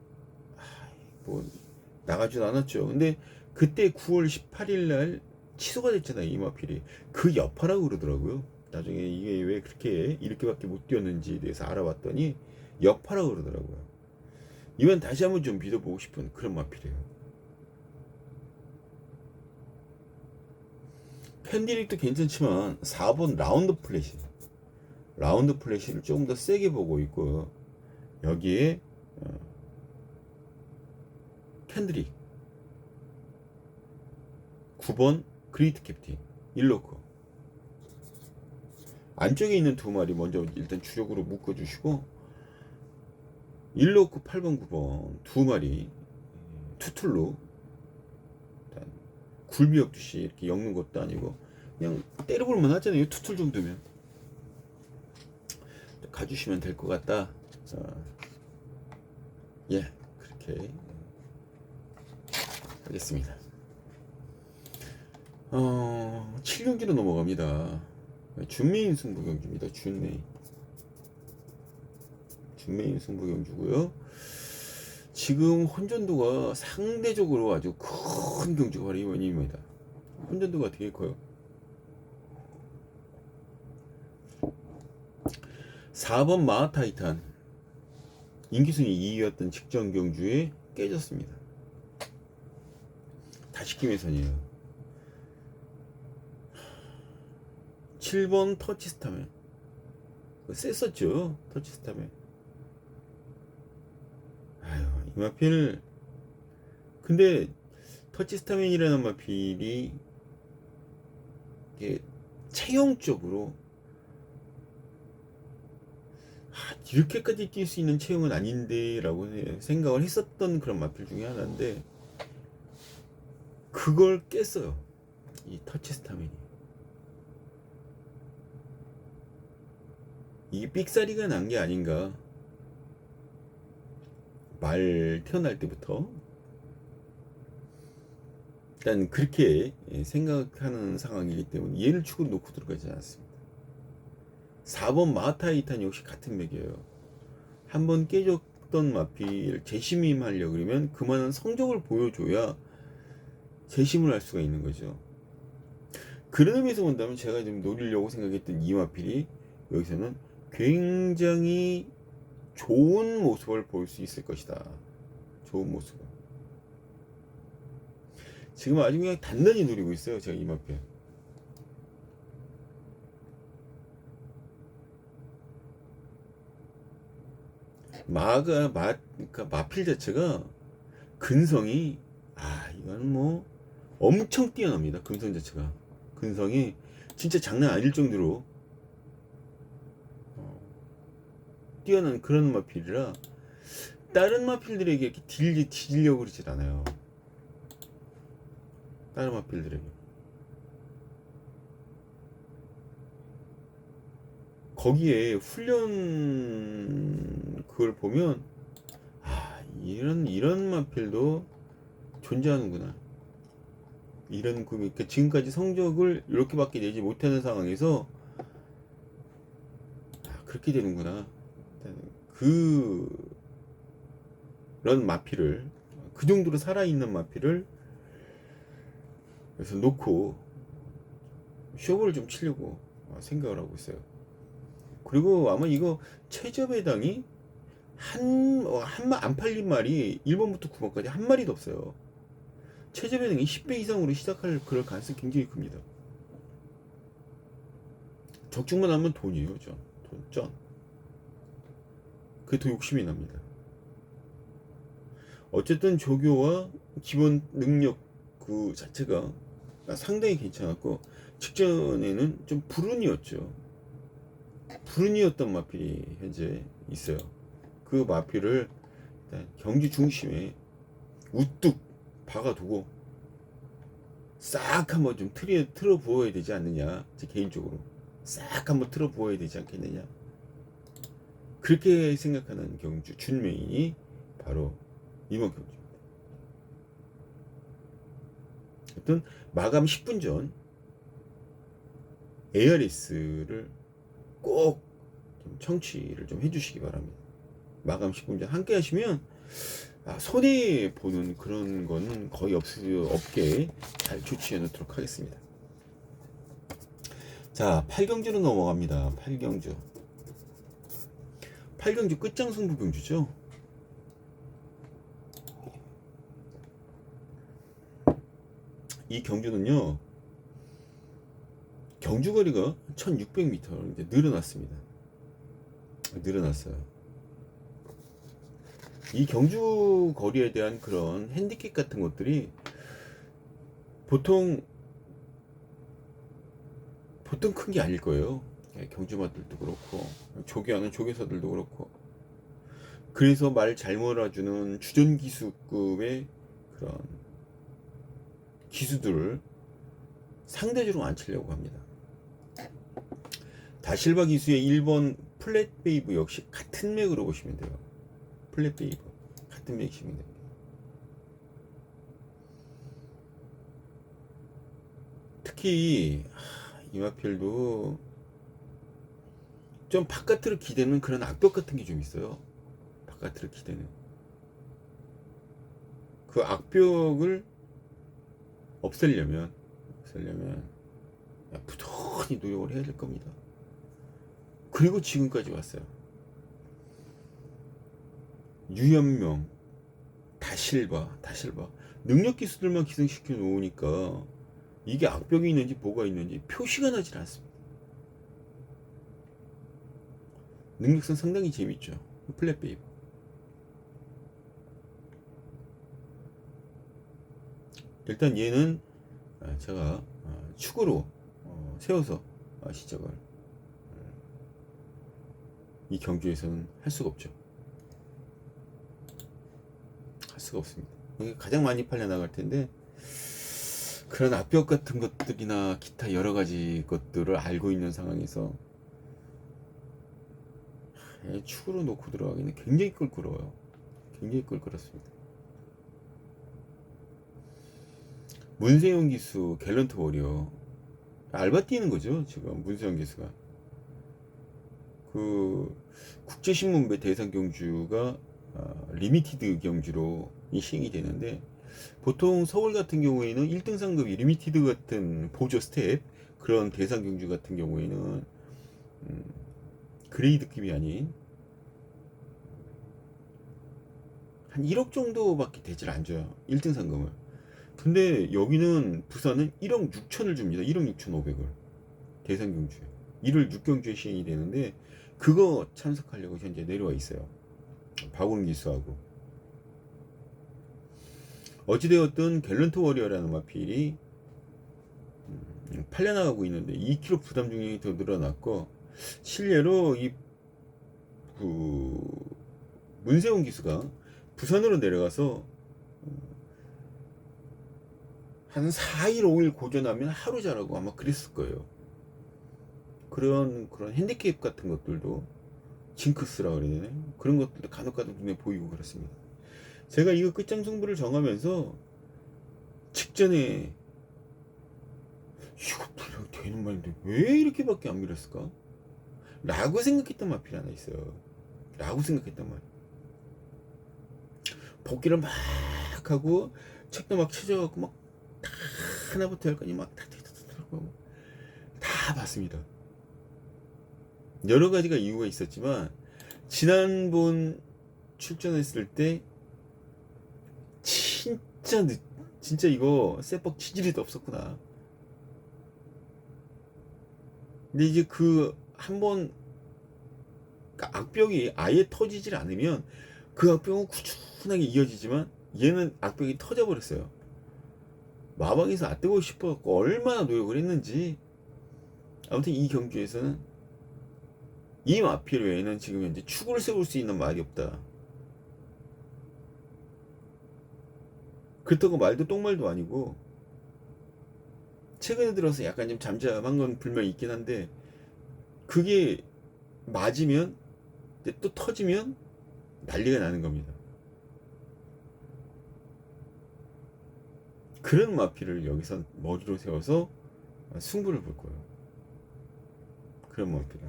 뭐 나가지도 않았죠. 근데 그때 9월 18일 날 취소가 됐잖아요. 이 마필이. 그 여파라고 그러더라고요. 나중에 이게 왜 그렇게 이렇게밖에 못 뛰었는지에 대해서 알아봤더니 여파라고 그러더라고요. 이번 다시 한번 좀 믿어보고 싶은 그런 마필이에요. 캔디릭도 괜찮지만 4번 라운드 플래시를 조금 더 세게 보고 있고, 여기에 캔드릭 9번 그레이트 캡틴 1로커, 안쪽에 있는 두 마리 먼저 일단 주력으로 묶어주시고, 1로커 8번 9번 두 마리 투툴로 굴비 엮듯이 이렇게 엮는 것도 아니고 그냥 때려볼만 하잖아요. 투툴 정도면 가주시면 될 것 같다. 예, 그렇게 하겠습니다. 7경기로 넘어갑니다. 준메인 승부 경주입니다. 준메인 승부 경주고요. 지금 혼전도가 상대적으로 아주 큰 경주가 바로 이번입니다. 혼전도가 되게 커요. 4번 마하타이탄 인기순위 2위였던 직전 경주에 깨졌습니다. 다시킴의선이에요. 7번 터치스타맨 셌었죠. 터치스타맨. 아유, 이 마필. 근데 터치스타맨이라는 마필이 이게 체형적으로 이렇게까지 뛸 수 있는 체형은 아닌데 라고 생각을 했었던 그런 마필 중에 하나인데, 그걸 깼어요, 이 터치스타맨이. 이게 삑사리가 난 게 아닌가. 말 태어날 때부터 일단 그렇게 생각하는 상황이기 때문에 얘를 축으로 놓고 들어가지 않았습니다. 4번 마타이탄 역시 같은 맥이에요. 한번 깨졌던 마필 재심임하려고 그러면 그만한 성적을 보여줘야 재심을 할 수가 있는 거죠. 그런 의미에서 본다면 제가 좀 노리려고 생각했던 이 마필이 여기서는 굉장히 좋은 모습을 볼 수 있을 것이다. 좋은 모습을. 지금 아주 그냥 단단히 노리고 있어요, 제가 이 마필. 그러니까 마필 자체가 근성이, 이건 뭐 엄청 뛰어납니다. 근성 자체가. 근성이 진짜 장난 아닐 정도로 뛰어난 그런 마필이라 다른 마필들에게 이렇게 뒤지려고 그러질 않아요. 다른 마필들에게. 거기에 훈련 그걸 보면 이런 마필도 존재하는구나. 이런 그러니까 지금까지 성적을 이렇게밖에 내지 못하는 상황에서 그렇게 되는구나. 그런 마필을, 그 정도로 살아있는 마필을 그래서 놓고 쇼부를 좀 치려고 생각을 하고 있어요. 그리고 아마 이거 최저 배당이 안 팔린 말이 1번부터 9번까지 한 마리도 없어요. 최저 배당이 10배 이상으로 시작할 그럴 가능성이 굉장히 큽니다. 적중만 하면 돈이에요, 전. 그게 더 욕심이 납니다. 어쨌든 조교와 기본 능력 그 자체가 상당히 괜찮았고, 직전에는 좀 불운이었던 마필이 현재 있어요. 그 마필을 일단 경주 중심에 우뚝 박아두고 싹 한번 좀 틀어 부어야 되지 않느냐, 제 개인적으로 싹 한번 틀어 부어야 되지 않겠느냐, 그렇게 생각하는 경주 준메인이 바로 이번 경주입니다. 하여튼 마감 10분 전 ARS를 꼭 좀 청취를 좀 해주시기 바랍니다. 마감 10분 전 함께 하시면 손해 보는 그런 건 거의 없게 잘 조치해 놓도록 하겠습니다. 자, 8경주로 넘어갑니다. 8경주 끝장 승부 경주죠. 이 경주는요, 경주거리가 1600m 이제 늘어났어요. 이 경주 거리에 대한 그런 핸디캡 같은 것들이 보통 큰 게 아닐 거예요. 경주마들도 그렇고 조교하는 조교사들도 그렇고. 그래서 말 잘 몰아주는 주전기수급의 그런 기수들을 상대적으로 안 치려고 합니다. 다실바 기수의 1번 플랫베이브 역시 같은 맥으로 보시면 돼요. 플랫베이브 같은 맥이시면 됩니다. 특히 이 마필도 좀 바깥으로 기대는 그런 악벽 같은 게 좀 있어요. 바깥으로 기대는 그 악벽을 없애려면 부단히 노력을 해야 될 겁니다. 그리고 지금까지 왔어요. 유현명, 다실바 능력 기수들만 기생시켜 놓으니까 이게 악벽이 있는지 뭐가 있는지 표시가 나질 않습니다. 능력상 상당히 재밌죠. 플랫베이브. 일단 얘는 제가 축으로 세워서 시작을 이 경주에서는 할 수가 없죠. 할 수가 없습니다. 이게 가장 많이 팔려 나갈 텐데 그런 압벽 같은 것들이나 기타 여러 가지 것들을 알고 있는 상황에서 축으로 놓고 들어가기는 굉장히 껄끄러워요. 굉장히 껄끄럽습니다. 문세영 기수, 갤런트 워리어 알바 뛰는 거죠. 지금 문세영 기수가 그 국제신문배 대상 경주가 리미티드 경주로 시행이 되는데 보통 서울 같은 경우에는 1등 상급이 리미티드 같은 보조 스텝 그런 대상 경주 같은 경우에는 그레이드급이 아닌 한 1억 정도밖에 되질 않죠. 1등 상금을. 근데 여기는 부산은 1억 6천을 줍니다. 1억 6천5백을 대상 경주에 1월 6경주에 시행이 되는데 그거 참석하려고 현재 내려와 있어요. 박원 기수하고. 어찌되었든 갤런트 워리어라는 마필이 팔려나가고 있는데 2kg 부담 중량이 더 늘어났고 실례로 이 문세훈 기수가 부산으로 내려가서 한 4일 5일 고전하면 하루 자라고 아마 그랬을 거예요. 그런 핸디캡 같은 것들도 징크스라 그래야 되나? 그런 것들도 간혹가다 눈에 보이고 그렇습니다. 제가 이거 끝장 승부를 정하면서 직전에 이거 분명 되는 말인데 왜 이렇게밖에 안 밀었을까? 라고 생각했던 마필이 하나 있어요. 라고 생각했던 말. 복귀를 막 하고 책도 막 찾아갖고 막 다 하나부터 열까지 막 다 봤습니다. 여러 가지가 이유가 있었지만 지난번 출전했을 때 진짜 이거 쇠뻑 치질이도 없었구나. 근데 이제 그 한번 악벽이 아예 터지질 않으면 그 악벽은 꾸준하게 이어지지만 얘는 악벽이 터져버렸어요. 마방에서 앗뜨고 싶어갖고 얼마나 노력을 했는지. 아무튼 이 경주에서는 이 마필 외에는 지금 현재 축을 세울 수 있는 말이 없다. 그렇다고 말도 똥말도 아니고 최근에 들어서 약간 좀 잠잠한 건 분명히 있긴 한데 그게 맞으면 또 터지면 난리가 나는 겁니다. 그런 마필을 여기서 머리로 세워서 승부를 볼 거예요. 그런 마필을.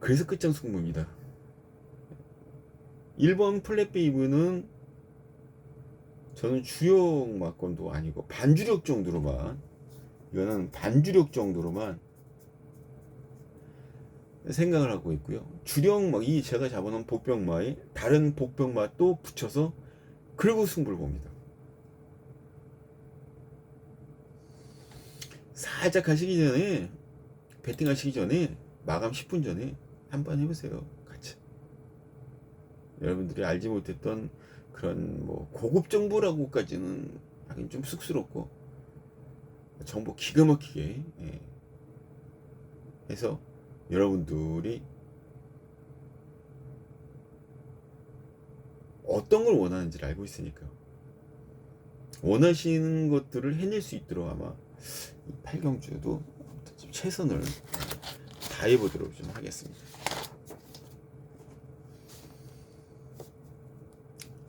그래서 끝장 승부입니다. 1번 플랫베이브는 저는 주력 막건도 아니고 반주력 정도로만, 이거는 반주력 정도로만 생각을 하고 있고요. 주력 막이 제가 잡아놓은 복병마에 다른 복병마 또 붙여서 그리고 승부를 봅니다. 살짝 가시기 전에, 배팅 하시기 전에 마감 10분 전에 한번 해보세요. 같이. 여러분들이 알지 못했던 그런 뭐 고급 정보라고까지는 하긴 좀 쑥스럽고 정보 기가 막히게 해서 여러분들이 어떤 걸 원하는지를 알고 있으니까 원하시는 것들을 해낼 수 있도록 아마 이 8경주도 최선을 다해보도록 좀 하겠습니다.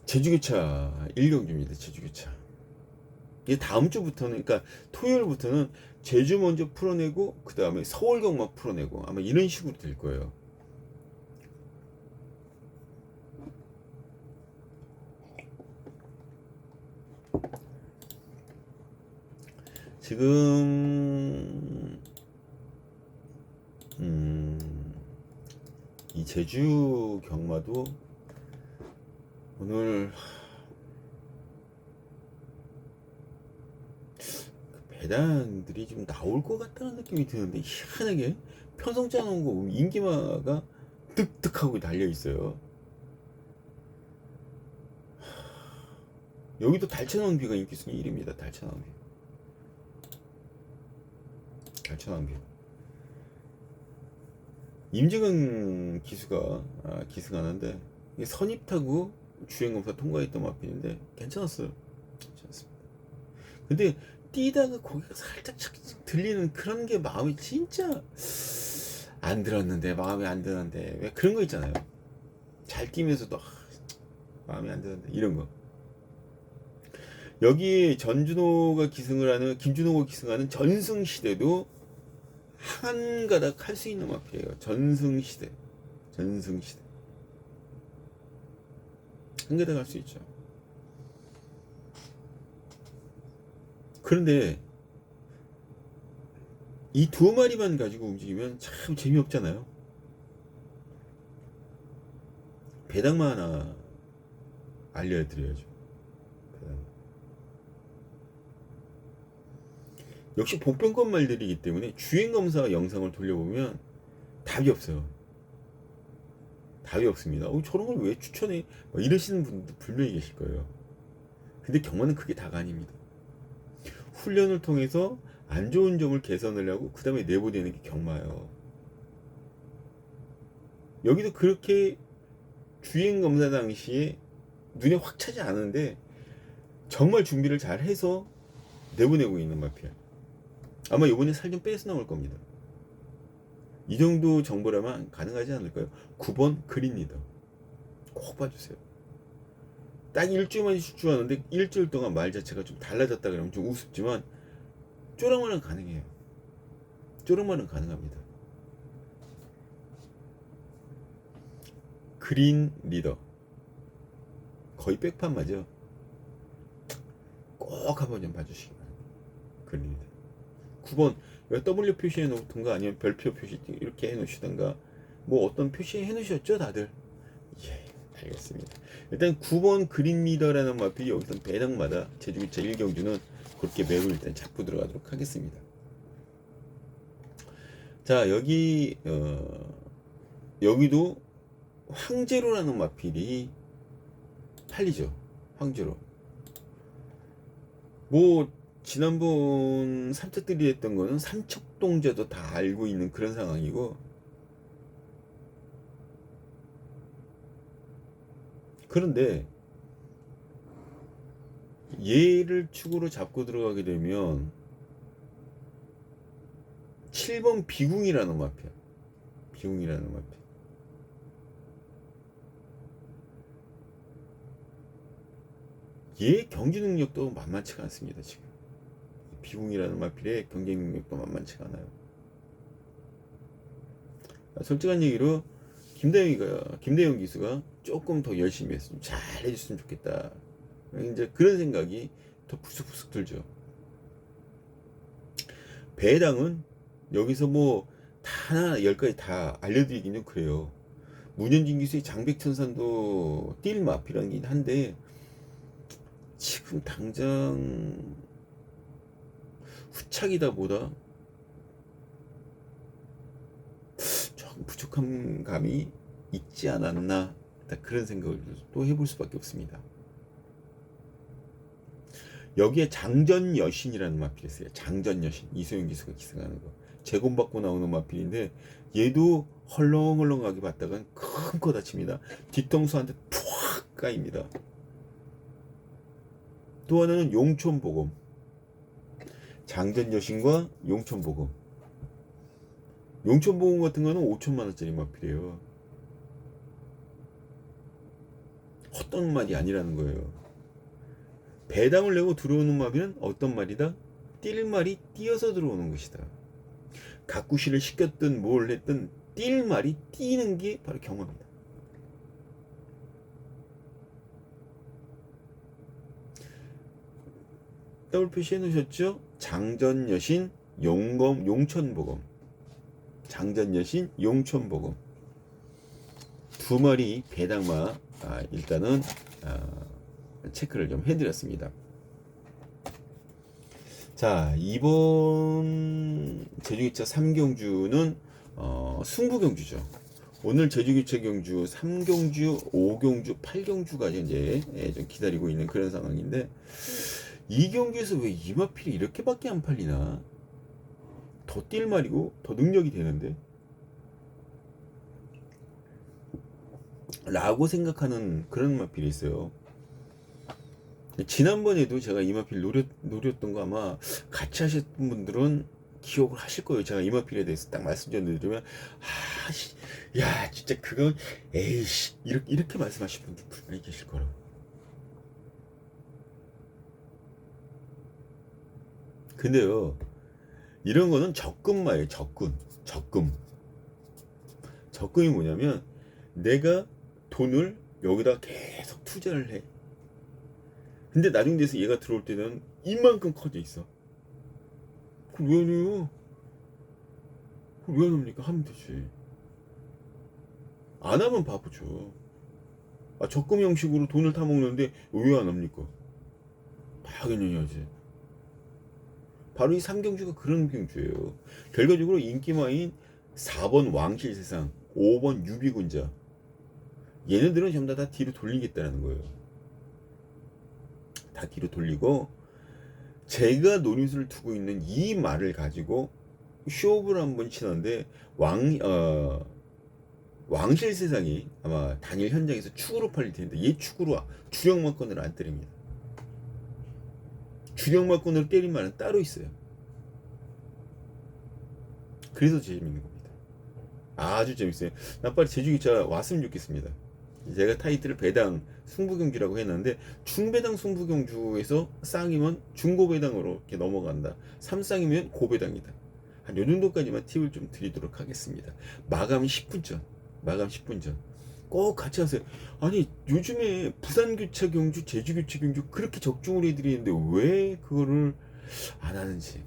제주교차 1경주입니다. 제주교차. 이게 다음 주부터는, 그러니까 토요일부터는 제주 먼저 풀어내고 그 다음에 서울경마 풀어내고 아마 이런 식으로 될 거예요. 지금 제주 경마도 오늘 배당들이 좀 나올 것 같다는 느낌이 드는데 희한하게 편성 짜놓은 거 보면 인기마가 득득하고 달려 있어요. 여기도 달천왕비가 인기순위 1위입니다. 달천왕비. 임직은 기수가 기승하는데 선입타고 주행검사 통과했던 마필인데 괜찮았어요. 괜찮습니다. 근데 뛰다가 고개가 살짝 들리는 그런 게 마음이 진짜 안 들었는데, 마음이 안 드는데, 왜 그런 거 있잖아요. 잘 뛰면서도 마음이 안 드는데 이런 거. 여기 전준호가 기승을 하는, 김준호가 기승하는 전승시대도 한 가닥 할 수 있는 마필이에요. 전승시대 한 가닥 할 수 있죠. 그런데 이 두 마리만 가지고 움직이면 참 재미없잖아요. 배당만 하나 알려드려야죠. 배당. 역시 복병권 말들이기 때문에 주행검사 영상을 돌려보면 답이 없어요. 답이 없습니다. 저런 걸 왜 추천해? 막 이러시는 분도 분명히 계실 거예요. 근데 경마는 그게 다가 아닙니다. 훈련을 통해서 안 좋은 점을 개선을 하고 그 다음에 내보내는 게 경마예요. 여기도 그렇게 주행검사 당시에 눈에 확 차지 않은데 정말 준비를 잘 해서 내보내고 있는 마피아. 아마 이번에 살 좀 빼서 나올 겁니다. 이 정도 정보라면 가능하지 않을까요? 9번 그린리더 꼭 봐주세요. 딱 일주일만 출주하는데 일주일 동안 말 자체가 좀 달라졌다 그러면 좀 우습지만 쪼랑말은 가능해요. 쪼랑말은 가능합니다. 그린 리더 거의 백판 맞아. 꼭 한번 좀 봐주시기 바랍니다. 그린 리더 9번 W 표시해 놓던가 아니면 별표 표시 이렇게 해 놓으시던가 뭐 어떤 표시 해 놓으셨죠 다들? 예, 알겠습니다. 일단 9번 그린 리더라는 마필이 여기서 배당마다 제주기차 1경주는 그렇게 매로 일단 잡고 들어가도록 하겠습니다. 자, 여기도 황제로라는 마필이 팔리죠. 황제로. 뭐 지난번 삼척들이 했던 거는 삼척동제도 다 알고 있는 그런 상황이고, 그런데 얘를 축으로 잡고 들어가게 되면 7번 비궁이라는 마피아. 얘 경기 능력도 만만치가 않습니다. 지금 비궁이라는 마필의 경기 능력도 만만치가 않아요. 솔직한 얘기로 김대영 기수가 조금 더 열심히 했으면 잘 해줬으면 좋겠다. 이제 그런 생각이 더 푸석푸석 들죠. 배당은 여기서 뭐 다 10가지 다 알려드리긴 좀 그래요. 문현진 기수의 장백천산도 뛸 마필이긴 한데 지금 당장 후착이다 보다 조금 부족한 감이 있지 않았나, 그런 생각을 또 해볼 수밖에 없습니다. 여기에 장전여신이라는 마필이 있어요. 장전여신, 이소영 기수가 기승하는 거 제공받고 나오는 마필인데 얘도 헐렁헐렁하게 봤다간 큰 거 다칩니다. 뒤통수한테 푹 까입니다. 또 하나는 용촌보검, 장전여신과 용촌보검. 용촌보검 같은 거는 5천만원짜리 마필이에요. 헛된 말이 아니라는 거예요. 배당을 내고 들어오는 마비는 어떤 말이다? 뛸 말이 뛰어서 들어오는 것이다. 가꾸시를 시켰든 뭘 했든 뛸 말이 뛰는 게 바로 경마입니다. 더블 표시해 놓으셨죠? 장전여신, 용천보검. 장전여신, 용천보검. 두 마리 배당마 일단은 체크를 좀 해드렸습니다. 자, 이번 제주기차 3경주는 승부경주죠. 오늘 제주기차 경주 3경주, 5경주, 8경주가 이제 좀 기다리고 있는 그런 상황인데, 이 경기에서 왜 이마필이 이렇게밖에 안 팔리나? 더 뛸 말이고 더 능력이 되는데 라고 생각하는 그런 마필이 있어요. 지난번에도 제가 이마필 노렸던 거 아마 같이 하셨던 분들은 기억을 하실 거예요. 제가 이마필에 대해서 딱 말씀 좀 드리면, 야, 진짜 그건, 에이씨, 이렇게 말씀하실 분들 분명히 계실 거라고. 근데요, 이런 거는 적금마예요. 적금이 뭐냐면, 내가 돈을 여기다 계속 투자를 해. 근데 나중 돼서 얘가 들어올 때는 이만큼 커져 있어. 그럼 왜 안 해요? 그럼 왜 안 합니까? 하면 되지. 안 하면 바보죠. 적금 형식으로 돈을 타먹는데 왜 안 합니까? 당연히 해야지. 바로 이 삼경주가 그런 경주예요. 결과적으로 인기마인 4번 왕실세상, 5번 유비군자, 얘네들은 전부 다 뒤로 돌리겠다는 거예요. 다 뒤로 돌리고, 제가 노림수를 두고 있는 이 말을 가지고 쇼업을 한번 치는데, 왕실세상이 아마 단일 현장에서 축으로 팔릴 텐데, 얘 축으로 주력만권으로 안 때립니다. 주력만권으로 때린 말은 따로 있어요. 그래서 재밌는 겁니다. 아주 재밌어요. 나 빨리 제주기차 왔으면 좋겠습니다. 제가 타이틀을 배당 승부경주라고 했는데, 중배당 승부경주에서 쌍이면 중고배당으로 이렇게 넘어간다. 3쌍이면 고배당이다. 한 요 정도까지만 팁을 좀 드리도록 하겠습니다. 마감 10분 전. 꼭 같이 하세요. 아니, 요즘에 부산교차 경주, 제주교차 경주 그렇게 적중을 해드리는데 왜 그거를 안 하는지.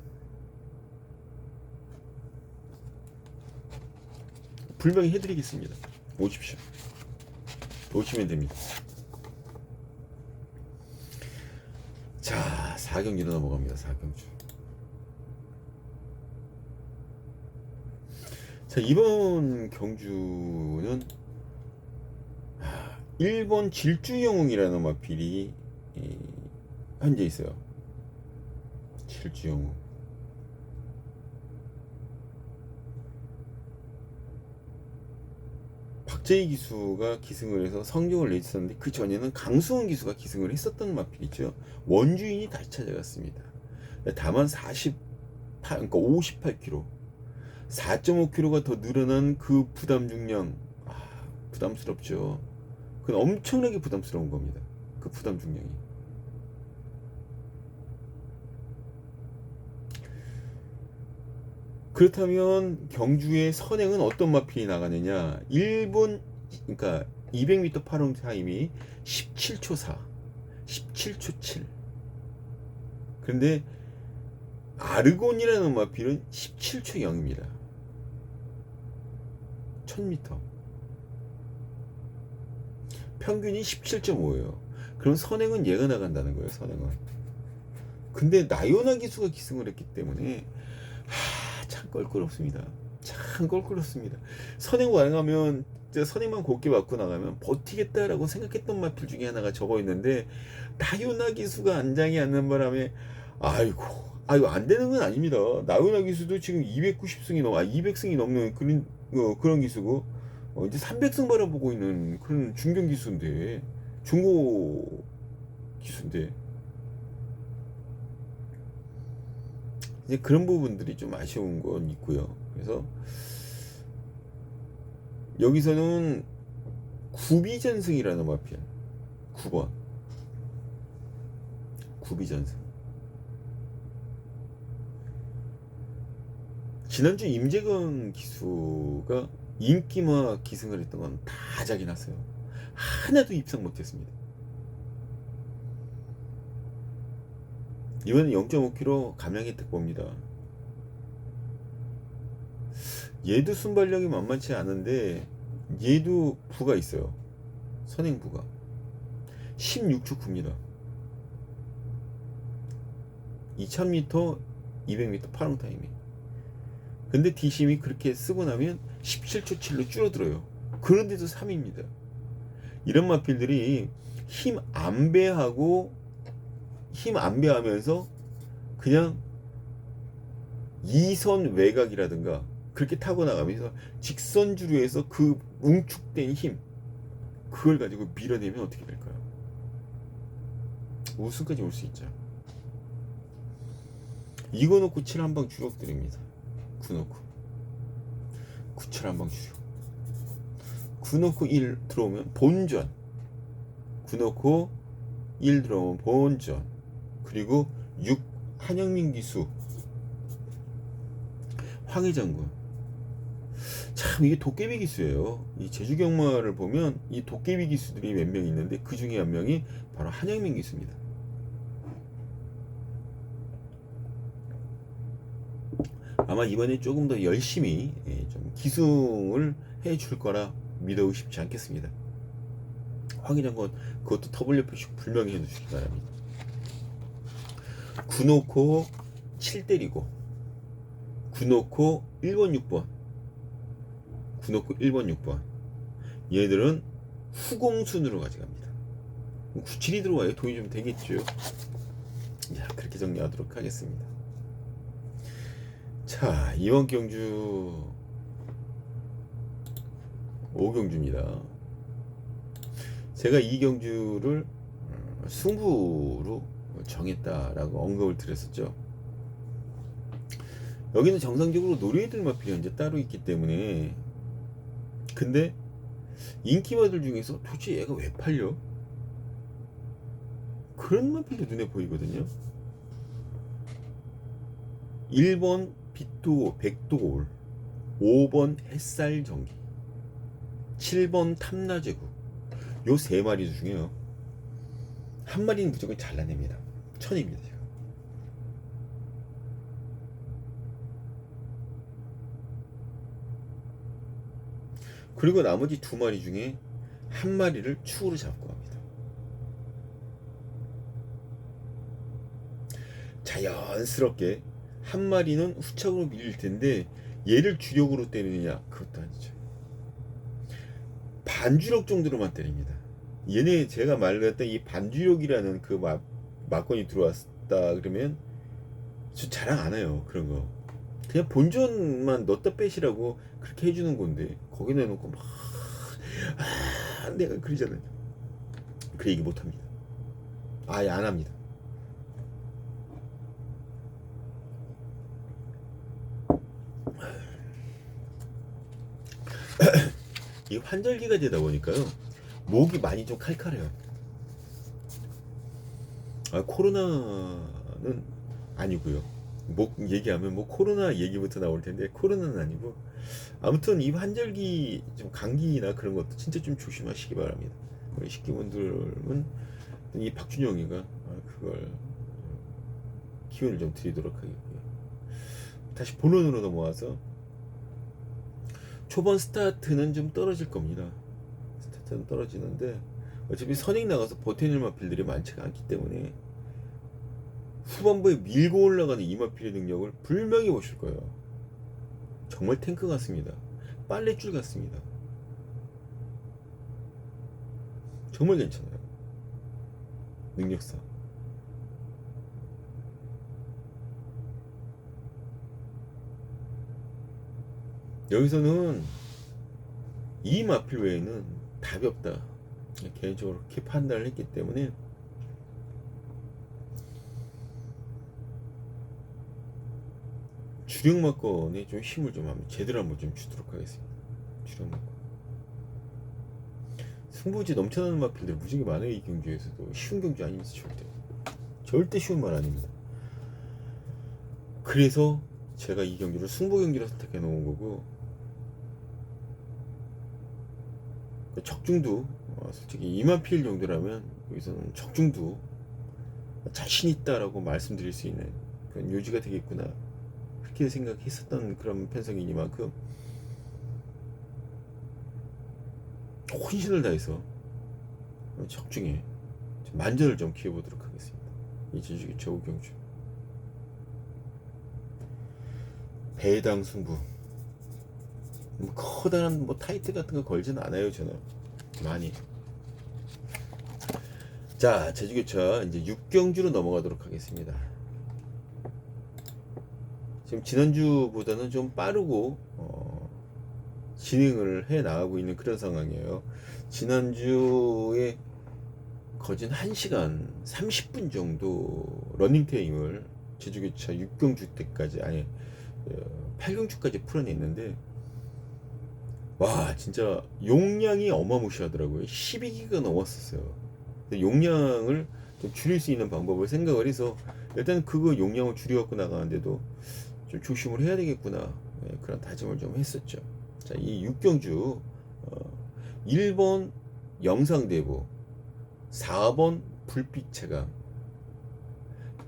분명히 해드리겠습니다. 오십시오. 오시면 됩니다. 자, 4경기로 넘어갑니다. 4경주. 자, 이번 경주는 일본 질주영웅이라는 마필이 현재 있어요. 질주영웅. 박재희 기수가 기승을 해서 성적을 내줬었는데, 그 전에는 강수원 기수가 기승을 했었던 마필이죠. 원주인이 다시 찾아갔습니다. 다만 그러니까 58kg, 4.5kg가 더 늘어난 그 부담 중량, 부담스럽죠. 그건 엄청나게 부담스러운 겁니다. 그 부담 중량이. 그렇다면 경주의 선행은 어떤 마필이 나가느냐? 일본, 그러니까 200m 파롱 타임이 17초 4, 17초 7. 그런데 아르곤이라는 마필은 17초 0입니다. 1000m. 평균이 17.5예요. 그럼 선행은 얘가 나간다는 거예요. 선행은. 근데 나요나 기수가 기승을 했기 때문에 참 껄끄럽습니다. 참 껄끄럽습니다. 선행 완행하면, 선행만 곱게 맞고 나가면 버티겠다라고 생각했던 마필 중에 하나가 저거 있는데, 나요나 기수가 안장이 않는 바람에 아이고 안 되는 건 아닙니다. 나요나 기수도 지금 290승이 200승이 넘는 그런 기수고, 이제 300승 바라보고 있는 그런 중견 기수인데, 중고 기수인데, 이제 그런 부분들이 좀 아쉬운 건 있고요. 그래서 여기서는 구비전승이라는 마필, 9번 구비전승. 지난주 임재건 기수가 인기마 기승을 했던 건 다 작이 났어요. 하나도 입상 못했습니다. 이번엔 0.5kg 감량 혜택 봅니다. 얘도 순발력이 만만치 않은데 얘도 부가 있어요. 선행부가 16초 굽니다. 2000m 200m 파롱 타이밍. 근데 D심이 그렇게 쓰고 나면 17초 7로 줄어들어요. 그런데도 3입니다. 이런 마필들이 힘 안 배하면서 그냥 2선 외곽이라든가 그렇게 타고 나가면서 직선주로에서 그 웅축된 힘, 그걸 가지고 밀어내면 어떻게 될까요? 우승까지 올 수 있죠. 이거 놓고 7 한방 주력 드립니다. 9 놓고 7 한방 주력. 9 놓고 1 들어오면 본전. 9 놓고 1 들어오면 본전. 그리고 6 한영민 기수, 황해장군. 참 이게 도깨비 기수예요. 이 제주 경마를 보면 이 도깨비 기수들이 몇 명 있는데 그 중에 한 명이 바로 한영민 기수입니다. 아마 이번에 조금 더 열심히 좀 기승을 해줄 거라 믿어 의심치 않겠습니다. 황해장군 그것도 터블려 표식 분명히 해주시기 바랍니다. 9 놓고 7 때리고 9 놓고 1번 6번 9 놓고 1번 6번 얘들은 후공순으로 가져갑니다. 97이 들어와야 돈이 좀 되겠죠. 자, 그렇게 정리하도록 하겠습니다. 자, 이번 경주 5경주입니다. 제가 이 경주를 승부로 정했다라고 언급을 드렸었죠. 여기는 정상적으로 노래들 마필이 현재 따로 있기 때문에, 근데 인기마들 중에서 도대체 얘가 왜 팔려? 그런 마필도 눈에 보이거든요. 1번 빛도 백도골, 5번 햇살전기, 7번 탐라제구, 요 세 마리 중에요 한 마리는 무조건 잘라냅니다. 천입니다. 제가. 그리고 나머지 두 마리 중에 한 마리를 추후로 잡고 합니다. 자연스럽게 한 마리는 후착으로 밀릴 텐데 얘를 주력으로 때리느냐? 그것도 아니죠. 반주력 정도로만 때립니다. 얘네 제가 말했던 이 반주력이라는 그 막건이 들어왔다 그러면 저 자랑 안 해요. 그런 거 그냥 본전만 넣었다 빼시라고 그렇게 해주는 건데 거기 내놓고 막 내가 그러잖아요. 그 얘기 못합니다. 아예 안 합니다. 이 환절기가 되다 보니까요 목이 많이 좀 칼칼해요. 코로나는 아니고요. 목 얘기하면 뭐 코로나 얘기부터 나올 텐데 코로나는 아니고, 아무튼 이 환절기 좀 감기나 그런 것도 진짜 좀 조심하시기 바랍니다. 우리 식기분들은 이 박준영이가 그걸 기운을 좀 드리도록 하겠고요. 다시 본론으로 넘어와서 초반 스타트는 좀 떨어질 겁니다. 스타트는 떨어지는데 어차피 선행 나가서 버텨낼 마필들이 많지가 않기 때문에 후반부에 밀고 올라가는 이 마필의 능력을 분명히 보실 거예요. 정말 탱크 같습니다. 빨래줄 같습니다. 정말 괜찮아요. 능력상. 여기서는 이 마필 외에는 답이 없다. 개인적으로 그렇게 판단을 했기 때문에 주력 막건에 좀 힘을 좀 한번 제대로 한번 좀 주도록 하겠습니다. 주력 막건. 승부지 넘쳐나는 마필들 무지개 많아요. 이 경주에서도 쉬운 경주 아닙니다. 절대 쉬운 말 아닙니다. 그래서 제가 이 경기를 승부 경기로 선택해 놓은 거고, 적중도 솔직히 2만 필 정도라면 여기서는 적중도 자신 있다라고 말씀드릴 수 있는 그런 요지가 되겠구나, 그렇게 생각했었던 그런 편성이니만큼 혼신을 다해서 적중에 만전을 좀 기해보도록 하겠습니다. 이 제주교차 우경주 배당 승부, 뭐 커다란 뭐 타이틀 같은 거 걸지는 않아요. 저는 많이. 자, 제주교차 이제 육경주로 넘어가도록 하겠습니다. 지금 지난주보다는 좀 빠르고 진행을 해 나가고 있는 그런 상황이에요. 지난주에 거진 1시간 30분 정도 러닝타임을 제주교차 6경주 때까지, 아니 8경주까지 풀어냈는데, 와 진짜 용량이 어마무시하더라고요. 12기가 넘었었어요. 용량을 좀 줄일 수 있는 방법을 생각을 해서 일단 그거 용량을 줄여갖고 나가는데도 좀 조심을 해야 되겠구나, 그런 다짐을 좀 했었죠. 자, 이 6경주 1번 영상대부, 4번 불빛체감,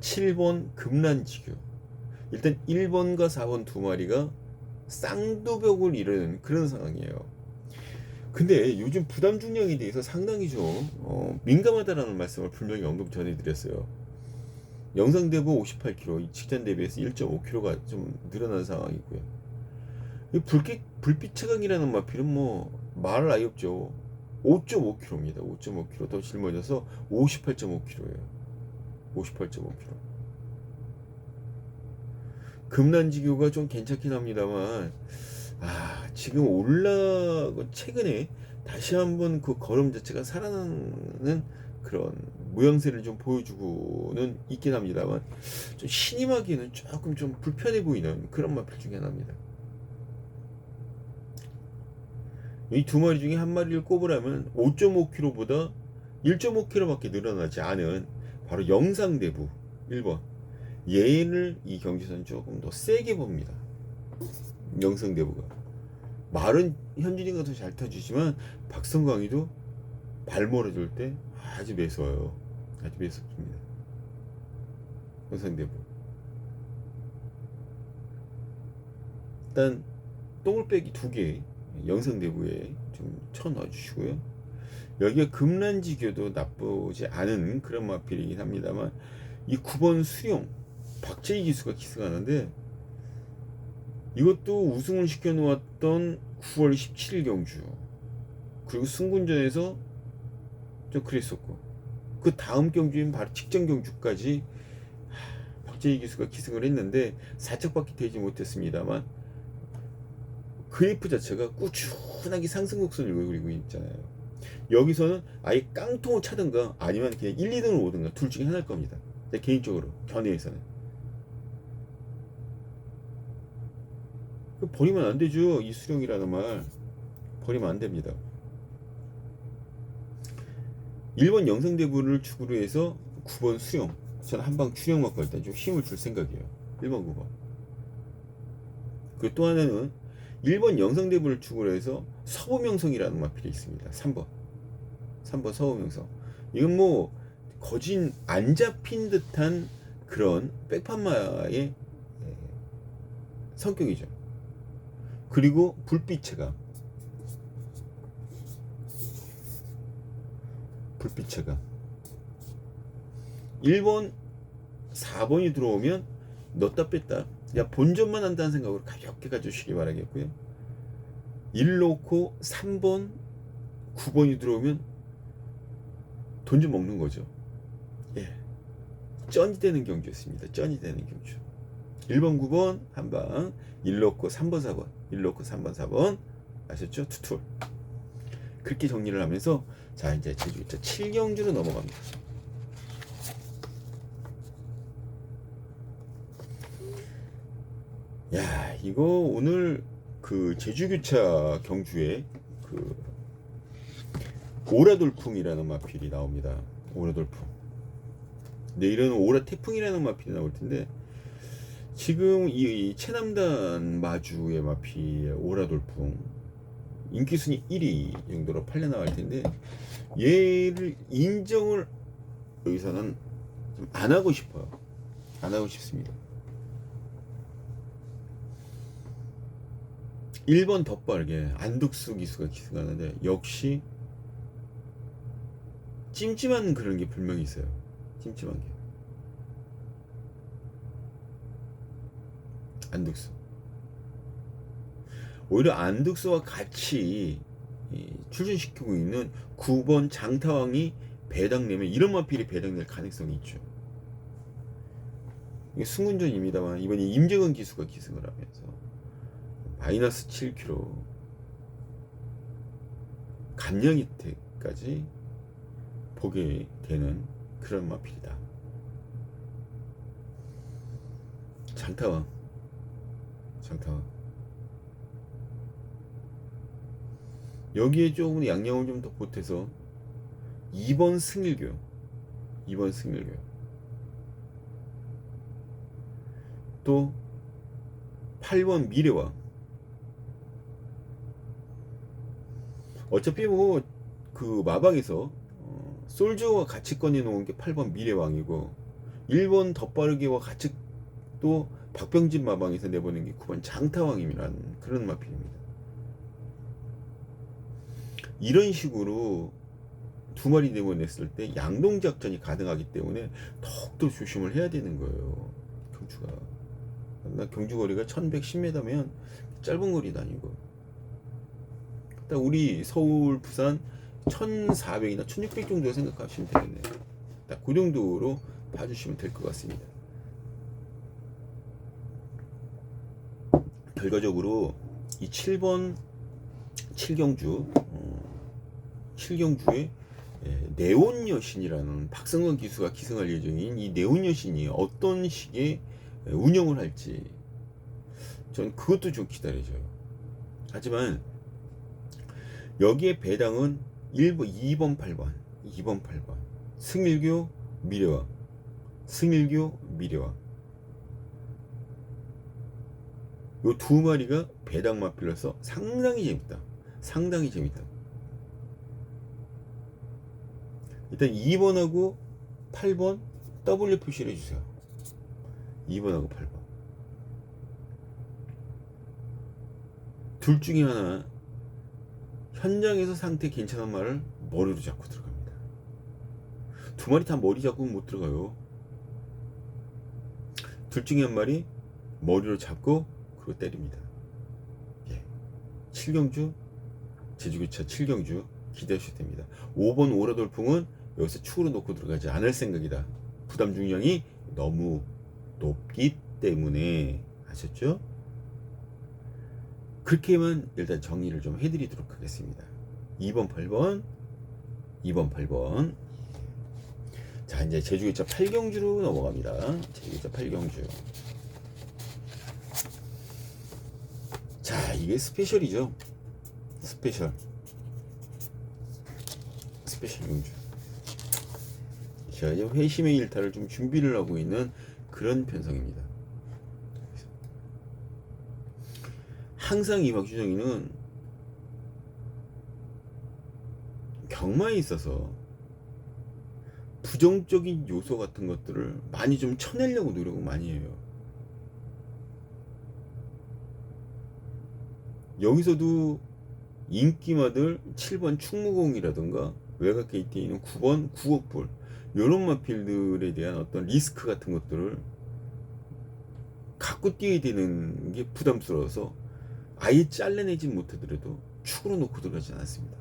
7번 금란지교. 일단 1번과 4번 두 마리가 쌍두벽을 이루는 그런 상황이에요. 근데 요즘 부담 중량에 대해서 상당히 좀 민감하다라는 말씀을 분명히 언급 전해드렸어요. 영상 대부 58kg, 직전 대비해서 1.5kg가 좀 늘어난 상황이고요. 이 불빛 채광이라는 마필은 뭐 말을 아예 없죠. 5.5kg입니다. 5.5kg 더 짊어져서 58.5kg예요. 58.5kg. 금난지교가 좀 괜찮긴 합니다만, 지금 최근에 다시 한번 그 걸음 자체가 살아나는 그런 모양새를 좀 보여주고는 있긴 합니다만, 좀 신임하기에는 조금 좀 불편해 보이는 그런 마필 중에 하나입니다. 이 두 마리 중에 한 마리를 꼽으라면 5.5kg보다 1.5kg밖에 늘어나지 않은 바로 영상대부 1번. 얘를 이 경주에서는 조금 더 세게 봅니다. 영상대부가. 말은 현준이가 더 잘 타주지만 박성광이도 발 멀어줄 때 아주 매서워요. 아주 매섭습니다. 영상대부. 일단 똥을 빼기 2개 영상대부에 좀 쳐넣어 주시고요. 여기가 금란지교도 나쁘지 않은 그런 마필이긴 합니다만, 이 9번 수용 박재희 기수가 기승하는데, 이것도 우승을 시켜놓았던 9월 17일 경주, 그리고 승군전에서 좀 그랬었고, 그 다음 경주인 바로 직전 경주까지 박재희 기수가 기승을 했는데 살짝밖에 되지 못했습니다만, 그래프 자체가 꾸준하게 상승 곡선을 그리고 있잖아요. 여기서는 아예 깡통을 차든가 아니면 그냥 1, 2등을 오든가 둘 중에 하나일 겁니다. 개인적으로 견해에서는 버리면 안 되죠. 이 수령이라는 말 버리면 안 됩니다. 1번 영상대부를 축으로 해서 9번 수령, 저는 한방 추령 맞고 일단 좀 힘을 줄 생각이에요. 1번 9번. 그리고 또 하나는 1번 영상대부를 축으로 해서 서부명성이라는 마필이 있습니다. 3번 서부명성. 이건 뭐 거진 안 잡힌 듯한 그런 백판마의 성격이죠. 그리고 불빛체감 1번 4번이 들어오면 넣었다 뺐다, 야 본전만 한다는 생각으로 가볍게 가주시기 바라겠고요. 1 놓고 3번 9번이 들어오면 돈 좀 먹는 거죠. 쩐이 되는 경주였습니다. 쩐이 되는 경주. 1번 9번 한방, 1 놓고 3번 4번, 1 놓고 3번 4번, 아셨죠? 투툴. 그렇게 정리를 하면서, 자 이제 제주교차 7경주로 넘어갑니다. 야, 이거 오늘 그 제주교차 경주에 그 오라돌풍이라는 마필이 나옵니다. 오라돌풍. 내일은 오라태풍이라는 마필이 나올 텐데, 지금 이 최남단 마주의 마필 오라돌풍 인기순위 1위 정도로 팔려 나갈 텐데, 얘를 인정을 여기서는 좀 안 하고 싶어요. 안 하고 싶습니다. 1번 덧발게 안득수 기수가 기승하는데, 역시 찜찜한 그런 게 분명히 있어요. 찜찜한 게. 안득수. 오히려 안득수와 같이 출전시키고 있는 9번 장타왕이 배당내면 이런 마필이 배당낼 가능성이 있죠. 이게 승운전입니다만 이번에 임재건 기수가 기승을 하면서 마이너스 7kg 감량이태까지 보게 되는 그런 마필이다. 장타왕 여기에 조금 양념을 좀 더 보태서 2번 승일교 또 8번 미래왕. 어차피 뭐 그 마방에서 솔저와 같이 꺼내놓은 게 8번 미래왕이고 1번 덧바르기와 같이 또 박병진 마방에서 내보낸 게 9번 장타왕이라는 그런 마필입니다. 이런 식으로 두 마리 내보냈을 때 양동작전이 가능하기 때문에 더욱더 조심을 해야 되는 거예요. 경주가. 경주 거리가 1110m면 짧은 거리도 아니고. 딱 우리 서울, 부산 1400이나 1600 정도 생각하시면 되겠네요. 딱 그 정도로 봐주시면 될 것 같습니다. 결과적으로 이 7번 7경주의 네온 여신이라는 박성건 기수가 기승할 예정인 이 네온 여신이 어떤 식의 운영을 할지 전 그것도 좀 기다려져요. 하지만 여기에 배당은 1번, 2번, 8번 승일교 미래왕 요 두 마리가 배당 마필로서 상당히 재밌다. 일단 2번하고 8번 W 표시를 해주세요. 2번하고 8번 둘 중에 하나 현장에서 상태 괜찮은 말을 머리로 잡고 들어갑니다. 두 마리 다 머리 잡고는 못 들어가요. 둘 중에 한 마리 머리로 잡고 그거 때립니다. 7경주 제주교차 7경주 기대하셔도 됩니다. 5번 오라돌풍은 여기서 축으로 놓고 들어가지 않을 생각이다. 부담 중량이 너무 높기 때문에. 아셨죠? 그렇게만 일단 정리를 좀 해드리도록 하겠습니다. 2번 8번 자, 이제 제주교차 8경주로 넘어갑니다. 제주교차 8경주. 자, 이게 스페셜이죠. 스페셜 경주. 제가 이제 회심의 일탈을 좀 준비를 하고 있는 그런 편성입니다. 항상 이 박주정이는 경마에 있어서 부정적인 요소 같은 것들을 많이 좀 쳐내려고 노력을 많이 해요. 여기서도 인기마들 7번 충무공이라든가 외곽 게이트에 있는 9번 9억불 이런 마필들에 대한 어떤 리스크 같은 것들을 갖고 뛰어야 되는 게 부담스러워서 아예 잘라내지 못하더라도 축으로 놓고 들어가지 않았습니다.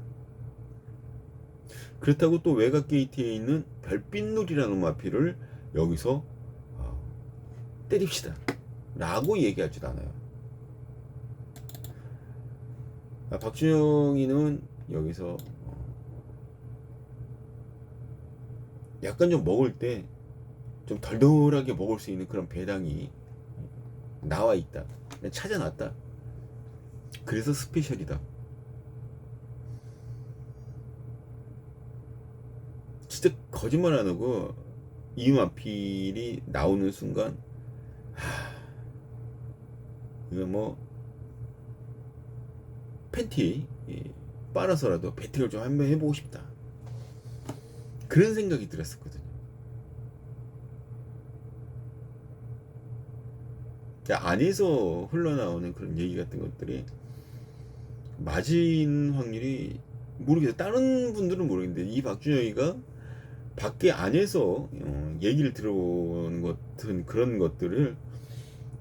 그렇다고 또 외곽 게이트에 있는 별빛놀이라는 마필을 여기서 때립시다 라고 얘기하지도 않아요. 박준영이는 여기서 약간 좀 먹을 때 좀 덜덜하게 먹을 수 있는 그런 배당이 나와 있다. 찾아놨다. 그래서 스페셜이다. 진짜 거짓말 안 하고 이 마필이 나오는 순간 이거 뭐 팬티 빨아서라도 배팅을 좀 한번 해보고 싶다. 그런 생각이 들었었거든요. 안에서 흘러나오는 그런 얘기 같은 것들이 맞은 확률이 모르겠어요. 다른 분들은 모르겠는데 이 박준영이가 밖에 안에서 얘기를 들어보는 같은 그런 것들을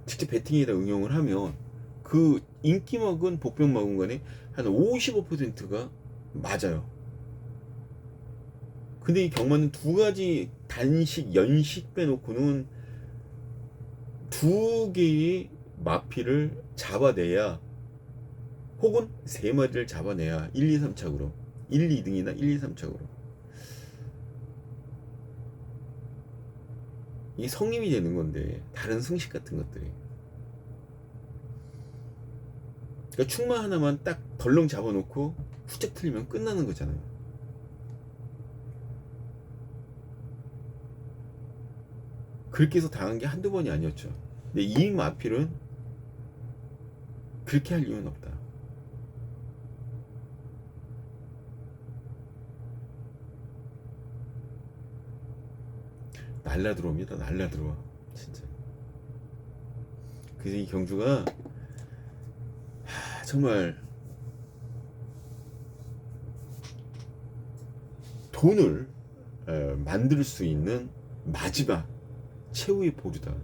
직접 배팅에다 응용을 하면 그 인기막은 복병막은 간에 한 55%가 맞아요. 근데 이 경마는 두 가지 단식, 연식 빼놓고는 두 개의 마피를 잡아내야, 혹은 세 마리를 잡아내야 1, 2, 3착으로 1, 2등이나 1, 2, 3착으로 이 성립이 되는 건데, 다른 승식 같은 것들이. 그러니까 충마 하나만 딱 덜렁 잡아놓고 후쩍 틀리면 끝나는 거잖아요. 그렇게 해서 당한 게 한두 번이 아니었죠. 근데 이 마필은 그렇게 할 이유는 없다. 날라 들어옵니다. 날라 들어와. 진짜. 그래서 이 경주가 정말 돈을 만들 수 있는 마지막 최후의 보루다.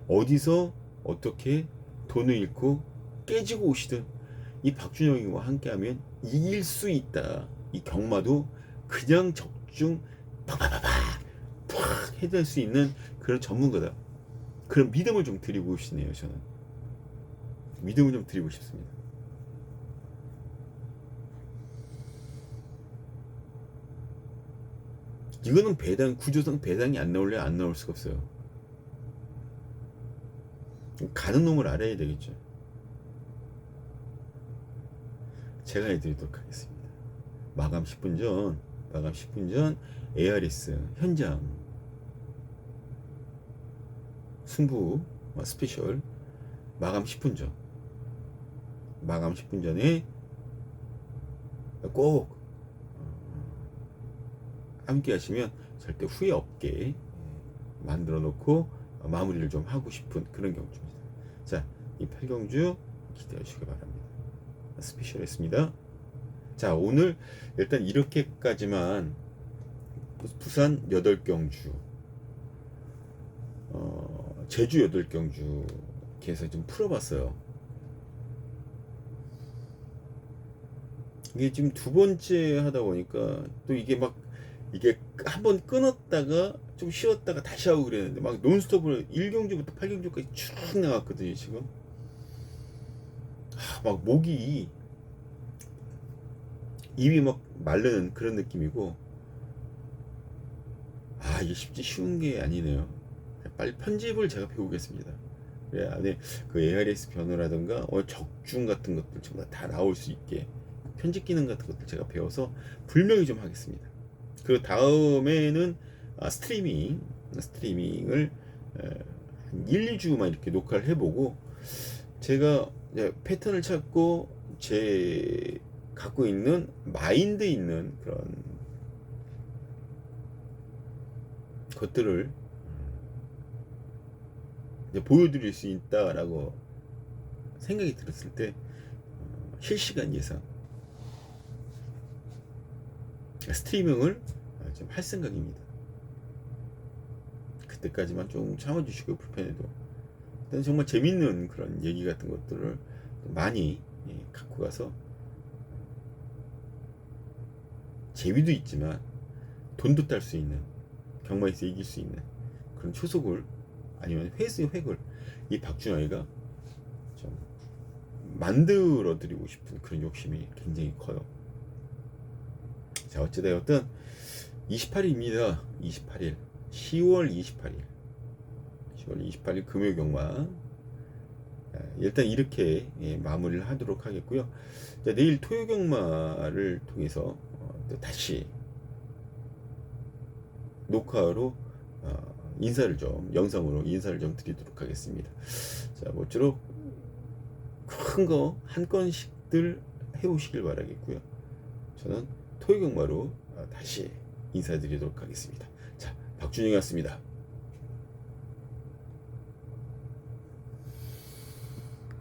어디서 어떻게 돈을 잃고 깨지고 오시든 이 박준영이와 함께하면 이길 수 있다. 이 경마도 그냥 적중 팍팍팍팍 팍 해낼 수 있는 그런 전문가다. 그런 믿음을 좀 드리고 싶네요. 저는 믿음을 좀 드리고 싶습니다. 이거는 배당, 구조상 배당이 안 나올래 안 나올 수가 없어요. 가는 놈을 알아야 되겠죠. 제가 해드리도록 하겠습니다. 마감 10분 전 ARS 현장 승부 스페셜 마감 10분 전에 꼭 함께 하시면 절대 후회 없게 만들어 놓고 마무리를 좀 하고 싶은 그런 경주입니다. 자, 이 8경주 기대해 주시기 바랍니다. 스페셜했습니다. 자, 오늘 일단 이렇게까지만 부산 8경주, 제주 8경주 이렇게 해서 좀 풀어봤어요. 이게 지금 두 번째 하다 보니까 또 이게 한번 끊었다가 좀 쉬었다가 다시 하고 그랬는데 막 논스톱으로 1경주부터 8경주까지 쭉 나갔거든요. 지금 막 목이, 입이 막 마르는 그런 느낌이고, 이게 쉽지 쉬운 게 아니네요. 빨리 편집을 제가 배우겠습니다. 그래 안에 그 ARS 변호라든가 적중 같은 것들 전부 다 나올 수 있게 편집 기능 같은 것들 제가 배워서 분명히 좀 하겠습니다. 그 다음에는 스트리밍을 한 1, 2주만 이렇게 녹화를 해보고, 제가 이제 패턴을 찾고 제 갖고 있는 마인드 있는 그런 것들을 이제 보여드릴 수 있다라고 생각이 들었을 때 실시간 예상 스트리밍을 좀 할 생각입니다. 그때까지만 좀 참아주시고, 불편해도 일단 정말 재밌는 그런 얘기 같은 것들을 많이 갖고 가서 재미도 있지만 돈도 딸 수 있는, 경마에서 이길 수 있는 그런 초속을, 아니면 획을 이 박준영이가 좀 만들어 드리고 싶은 그런 욕심이 굉장히 커요. 자, 어찌되었든 28일입니다. 28일 10월 28일 금요 경마, 일단 이렇게 마무리를 하도록 하겠고요. 자, 내일 토요 경마를 통해서 또 다시 녹화로 영상으로 인사를 좀 드리도록 하겠습니다. 자, 모쪼록 큰 거 한 건씩들 해오시길 바라겠고요. 저는 토요 경마로 다시 인사드리도록 하겠습니다. 자, 박준영이었습니다.